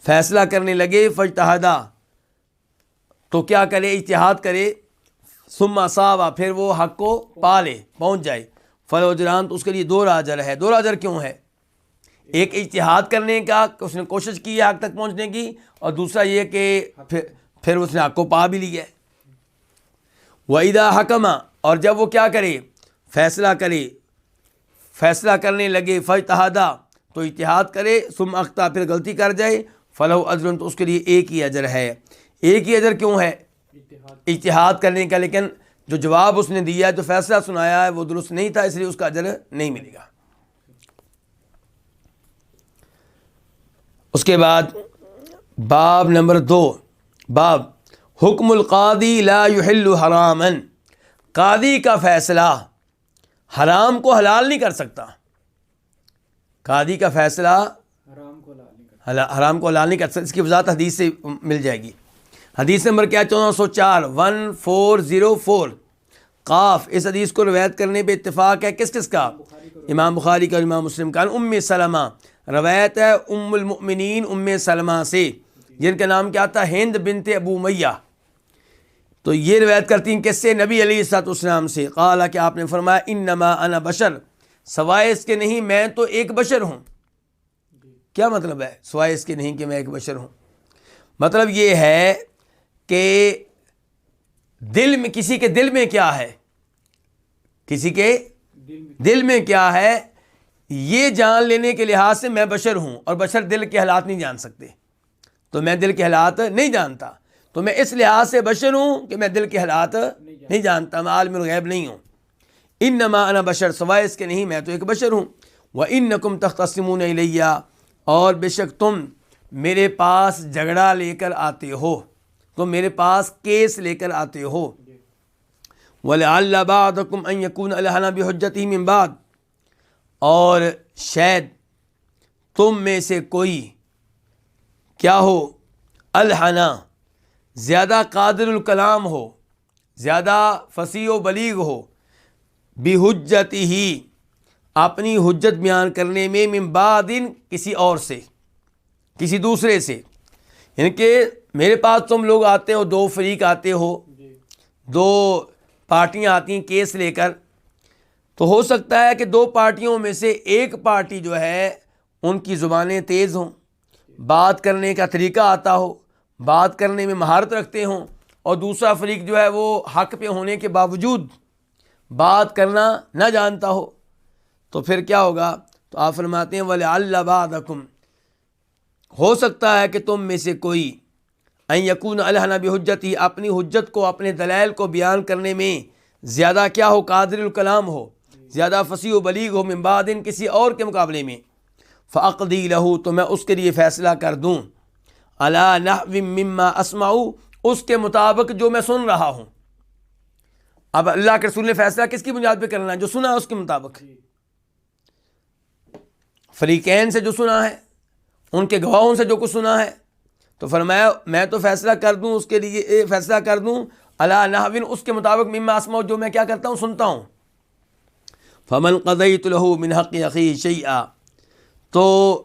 فیصلہ کرنے لگے فاجتہد تو کیا کرے؟ اجتہاد کرے. ثم اصاب پھر وہ حق کو پا لے، پہنچ جائے. فلہ اجران تو اس کے لیے 2 اجر ہے. 2 اجر کیوں ہے؟ ایک اجتہاد کرنے کا، اس نے کوشش کی ہے حق تک پہنچنے کی، اور دوسرا یہ کہ پھر اس نے حق کو پا بھی لیا ہے. وَإِذَا حَكَمَ اور جب وہ کیا کرے؟ فیصلہ کرے، فیصلہ کرنے لگے. فاجتہد تو اجتہاد کرے. ثم اخطأ پھر غلطی کر جائے. فلہ اجر تو اس کے لیے 1 ہی اجر ہے. 1 ہی اجر کیوں ہے؟ اجتہاد کرنے کا. لیکن جو جواب اس نے دیا، جو فیصلہ سنایا ہے وہ درست نہیں تھا، اس لیے اس کا اجر نہیں ملے گا. اس کے بعد باب نمبر 2، باب حکم القاضی لا یحل حراما، قاضی کا فیصلہ حرام کو حلال نہیں کر سکتا. قاضی کا فیصلہ حرام کو حلال نہیں کر سکتا. اس کی وضاحت حدیث سے مل جائے گی. حدیث نمبر کیا 1404 قاف. اس حدیث کو روایت کرنے پہ اتفاق ہے کس کس کا؟ امام بخاری کا اور امام مسلم کا. ام سلمہ، روایت ہے ام المؤمنین ام سلمہ سے، جن کا نام کیا تھا؟ ہند بنت ابو امیہ. تو یہ روایت کرتی ہیں کس سے؟ نبی علیہ الصلوۃ والسلام سے. قال کہ آپ نے فرمایا انما انا بشر، سوائے اس کے نہیں میں تو ایک بشر ہوں. کیا مطلب ہے سوائے اس کے نہیں کہ میں ایک بشر ہوں؟ مطلب یہ ہے کہ دل میں، کسی کے دل میں کیا ہے، کسی کے دل میں کیا ہے، یہ جان لینے کے لحاظ سے میں بشر ہوں، اور بشر دل کے حالات نہیں جان سکتے. تو میں دل کے حالات نہیں جانتا، تو میں اس لحاظ سے بشر ہوں کہ میں دل کے حالات نہیں جانتا، میں عالم الغیب نہیں ہوں. انما انا بشر، سوائے اس کے نہیں میں تو ایک بشر ہوں. وانکم تختصمون الی، اور بے شک تم میرے پاس جھگڑا لے کر آتے ہو، تم میرے پاس کیس لے کر آتے ہو. ولعل بعضکم ان یکون الہنا بحجتہ من بعد، اور شاید تم میں سے کوئی کیا ہو، الہنا زیادہ قادر الکلام ہو، زیادہ فصیح و بلیغ ہو، بحجتہ اپنی حجت بیان کرنے میں، من بعد کسی اور سے، کسی دوسرے سے. یعنی کہ میرے پاس تم لوگ آتے ہو، دو فریق آتے ہو، دو پارٹیاں آتی ہیں کیس لے کر، تو ہو سکتا ہے کہ دو پارٹیوں میں سے ایک پارٹی جو ہے ان کی زبانیں تیز ہوں، بات کرنے کا طریقہ آتا ہو، بات کرنے میں مہارت رکھتے ہوں، اور دوسرا فریق جو ہے وہ حق پہ ہونے کے باوجود بات کرنا نہ جانتا ہو. تو پھر کیا ہوگا؟ تو آپ فرماتے ہیں وَلَعَلَّ بَعْضَكُمْ، ہو سکتا ہے کہ تم میں سے کوئی ان یکون الہنا بحجتہ، اپنی حجت کو، اپنے دلائل کو بیان کرنے میں زیادہ کیا ہو، قادر الکلام ہو، زیادہ فصیح و بلیغ ہو، من بعد کسی اور کے مقابلے میں. فاقضی لہ، تو میں اس کے لیے فیصلہ کر دوں، علی نحو مما اسمع، اس کے مطابق جو میں سن رہا ہوں. اب اللہ کے رسول نے فیصلہ کس کی بنیاد پہ کرنا ہے؟ جو سنا ہے اس کے مطابق. فریقین سے جو سنا ہے، ان کے گواہوں سے جو کچھ سنا ہے، تو فرمایا میں تو فیصلہ کر دوں، اس کے لیے فیصلہ کر دوں علی نحو، اس کے مطابق، مما اسمع، جو میں کیا کرتا ہوں، سنتا ہوں. فمن قضیت لہ من حق اخیہ شیئا، تو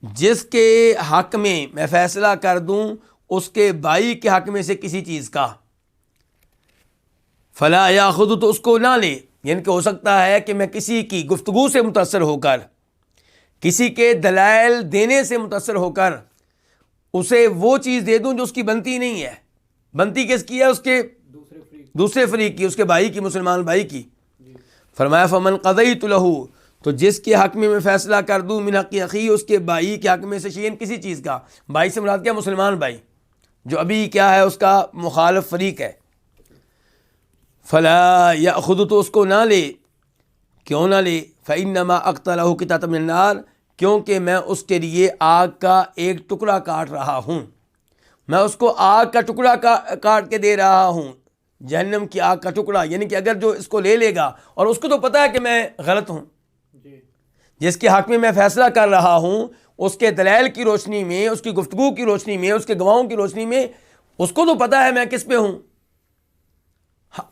جس کے حق میں فیصلہ کر دوں اس کے بھائی کے حق میں سے کسی چیز کا، فلا یاخذ، تو اس کو نہ لے. یعنی کہ ہو سکتا ہے کہ میں کسی کی گفتگو سے متاثر ہو کر، کسی کے دلائل دینے سے متاثر ہو کر اسے وہ چیز دے دوں جو اس کی بنتی نہیں ہے. بنتی کس کی ہے؟ اس کے دوسرے فریق کی، اس کے بھائی کی، مسلمان بھائی کی. فرمایا فمن قضیت لہ، تو جس کے حق میں فیصلہ کر دوں، من حق اخی، اس کے بھائی کے حق میں سے شیئن، کسی چیز کا. بھائی سے مراد کیا؟ مسلمان بھائی، جو ابھی کیا ہے اس کا مخالف فریق ہے. فلا یاخذ، تو اس کو نہ لے. کیوں نہ لے؟ فانما اقتلہ قطعۃ من النار، کیونکہ میں اس کے لیے آگ کا ایک ٹکڑا کاٹ رہا ہوں، میں اس کو آگ کا ٹکڑا کاٹ کے دے رہا ہوں، جہنم کی آگ کا ٹکڑا. یعنی کہ اگر جو اس کو لے لے گا، اور اس کو تو پتہ ہے کہ میں غلط ہوں، جس کے حق میں فیصلہ کر رہا ہوں، اس کے دلائل کی روشنی میں، اس کی گفتگو کی روشنی میں، اس کے گواہوں کی روشنی میں، اس کو تو پتہ ہے میں کس پہ ہوں،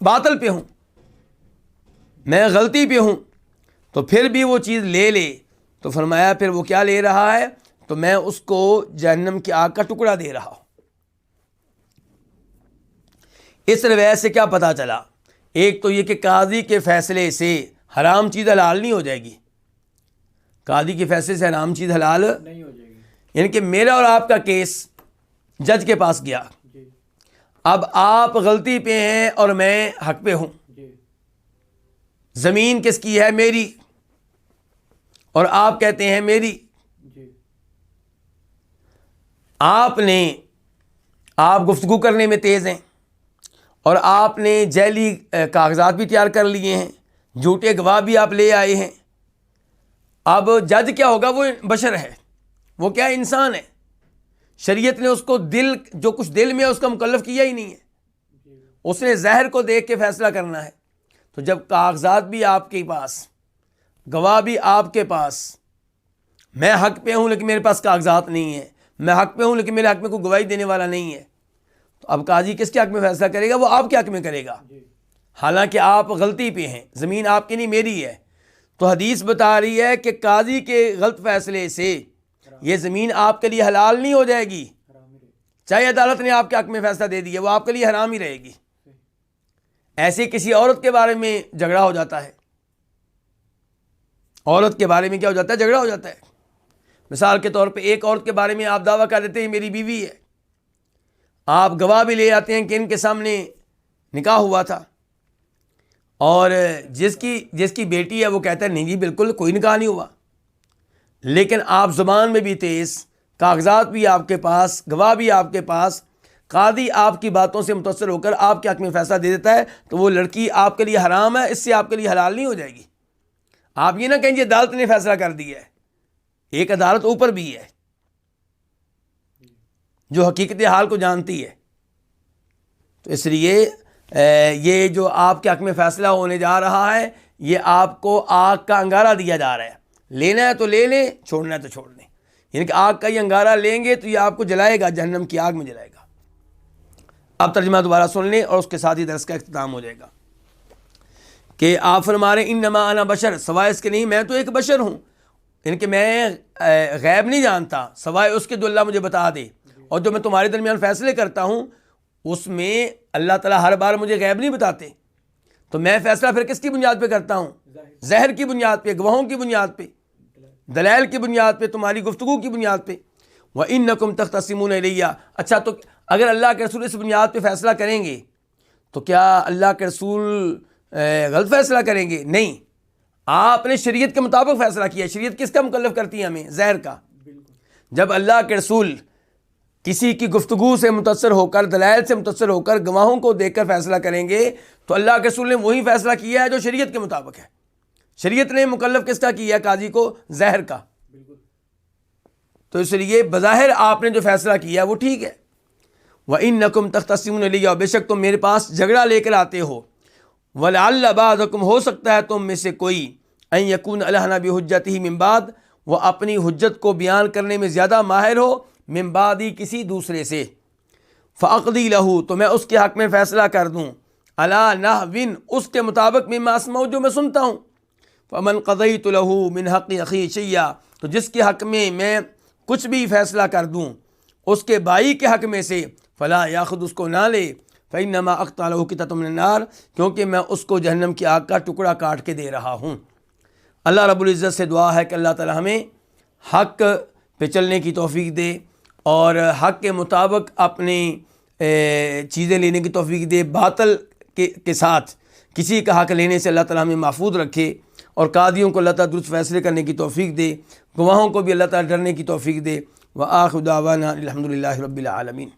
باطل پہ ہوں، میں غلطی پہ ہوں، تو پھر بھی وہ چیز لے لے. تو فرمایا پھر وہ کیا لے رہا ہے؟ تو میں اس کو جہنم کی آگ کا ٹکڑا دے رہا ہوں. اس روایت سے کیا پتہ چلا؟ ایک تو یہ کہ قاضی کے فیصلے سے حرام چیز حلال نہیں ہو جائے گی، قاضی کے فیصلے سے حرام چیز حلال نہیں ہو جائے گی. یعنی کہ میرا اور آپ کا کیس جج کے پاس گیا، اب آپ غلطی پہ ہیں اور میں حق پہ ہوں. زمین کس کی ہے؟ میری، اور آپ کہتے ہیں میری. آپ گفتگو کرنے میں تیز ہیں، اور آپ نے جعلی کاغذات بھی تیار کر لیے ہیں، جھوٹے گواہ بھی آپ لے آئے ہیں. اب جج کیا ہوگا؟ وہ بشر ہے، وہ کیا انسان ہے، شریعت نے اس کو جو کچھ دل میں ہے اس کا مکلف کیا ہی نہیں ہے، اس نے ظاہر کو دیکھ کے فیصلہ کرنا ہے۔ تو جب کاغذات بھی آپ کے پاس، گواہ بھی آپ کے پاس، میں حق پہ ہوں لیکن میرے پاس کاغذات نہیں ہیں، میں حق پہ ہوں لیکن میرے حق میں کوئی گواہی دینے والا نہیں ہے، تو اب قاضی کس کے حق میں فیصلہ کرے گا؟ وہ آپ کے حق میں کرے گا، حالانکہ آپ غلطی پہ ہیں، زمین آپ کی نہیں میری ہے۔ تو حدیث بتا رہی ہے کہ قاضی کے غلط فیصلے سے یہ زمین آپ کے لیے حلال نہیں ہو جائے گی، چاہے عدالت نے آپ کے حق میں فیصلہ دے دیا، وہ آپ کے لیے حرام ہی رہے گی۔ ایسے کسی عورت کے بارے میں جھگڑا ہو جاتا ہے، عورت کے بارے میں کیا ہو جاتا ہے؟ جھگڑا ہو جاتا ہے۔ مثال کے طور پہ ایک عورت کے بارے میں آپ دعویٰ کر دیتے ہیں میری بیوی ہے، آپ گواہ بھی لے آتے ہیں کہ ان کے سامنے نکاح ہوا تھا، اور جس کی بیٹی ہے وہ کہتا ہے نہیں جی بالکل کوئی نکاح نہیں ہوا، لیکن آپ زبان میں بھی تیز، کاغذات بھی آپ کے پاس، گواہ بھی آپ کے پاس، قاضی آپ کی باتوں سے متاثر ہو کر آپ کے حق میں فیصلہ دے دیتا ہے، تو وہ لڑکی آپ کے لیے حرام ہے، اس سے آپ کے لیے حلال نہیں ہو جائے گی۔ آپ یہ نہ کہیں جی عدالت نے فیصلہ کر دیا ہے، ایک عدالت اوپر بھی ہے جو حقیقت حال کو جانتی ہے۔ تو اس لیے یہ جو آپ کے حق میں فیصلہ ہونے جا رہا ہے، یہ آپ کو آگ کا انگارہ دیا جا رہا ہے، لینا ہے تو لے لیں، چھوڑنا ہے تو چھوڑ دیں، یعنی کہ آگ کا یہ انگارہ لیں گے تو یہ آپ کو جلائے گا، جہنم کی آگ میں جلائے گا۔ اب ترجمہ دوبارہ سن لیں اور اس کے ساتھ ہی درس کا اختتام ہو جائے گا کہ آپ فرما رہے ہیں انما انا بشر، سوائے اس کے نہیں میں تو ایک بشر ہوں، یعنی کہ میں غیب نہیں جانتا سوائے اس کے جو اللہ مجھے بتا دے، اور جو میں تمہارے درمیان فیصلے کرتا ہوں اس میں اللہ تعالیٰ ہر بار مجھے غیب نہیں بتاتے، تو میں فیصلہ پھر کس کی بنیاد پہ کرتا ہوں؟ ظاہر کی بنیاد پہ، گواہوں کی بنیاد پہ، دلائل کی بنیاد پہ، تمہاری گفتگو کی بنیاد پہ۔ وَإِنَّكُمْ تَخْتَصِمُونَ إِلَيَّ، اچھا تو اگر اللہ کے رسول اس بنیاد پہ فیصلہ کریں گے تو کیا اللہ کے رسول غلط فیصلہ کریں گے؟ نہیں، آپ نے شریعت کے مطابق فیصلہ کیا۔ شریعت کس کا مکلف کرتی ہے ہمیں؟ ظاہر کا۔ جب اللہ کے رسول کسی کی گفتگو سے متاثر ہو کر، دلائل سے متاثر ہو کر، گواہوں کو دیکھ کر فیصلہ کریں گے تو اللہ کے رسول نے وہی فیصلہ کیا ہے جو شریعت کے مطابق ہے۔ شریعت نے مکلف کس کا کیا ہے؟ قاضی کو، ظاہر کا۔ تو اس لیے بظاہر آپ نے جو فیصلہ کیا وہ ٹھیک ہے۔ وَإِنَّكُمْ تَخْتَصِمُونَ إِلَيَّ، بے شک تم میرے پاس جھگڑا لے کر آتے ہو۔ وَلَعَلَّ بَعْضَكُمْ، ہو سکتا ہے تم میں سے کوئی، أَن يَكُونَ أَلْحَنَ بِحُجَّتِهِ مِن بَعْد، وہ اپنی حجت کو بیان کرنے میں زیادہ ماہر ہو، من بعدی کسی دوسرے سے، فَأَقْضِي لَهُ، تو میں اس کے حق میں فیصلہ کر دوں، عَلَى نَحْوٍ، اس کے مطابق، مما اسمع، جو میں سنتا ہوں۔ فَمَنْ قَضَيْتُ لَهُ مِنْ حَقِّ أَخِيهِ شَيْئًا، تو جس کے حق میں کچھ بھی فیصلہ کر دوں اس کے بھائی کے حق میں سے، فلا یاخذ، اس کو نہ لے، فإنما أقطع له قطعة من النار، کیونکہ میں اس کو جہنم کی آگ کا ٹکڑا کاٹ کے دے رہا ہوں۔ اللہ رب العزت سے دعا ہے کہ اللہ تعالی ہمیں حق پہ چلنے کی توفیق دے اور حق کے مطابق اپنی چیزیں لینے کی توفیق دے، باطل کے ساتھ کسی کا حق لینے سے اللہ تعالی ہمیں محفوظ رکھے، اور قاضیوں کو اللہ تعالیٰ درست فیصلے کرنے کی توفیق دے، گواہوں کو بھی اللہ تعالیٰ ڈرنے کی توفیق دے۔ وآخر دعوانا الحمد للہ رب العالمین۔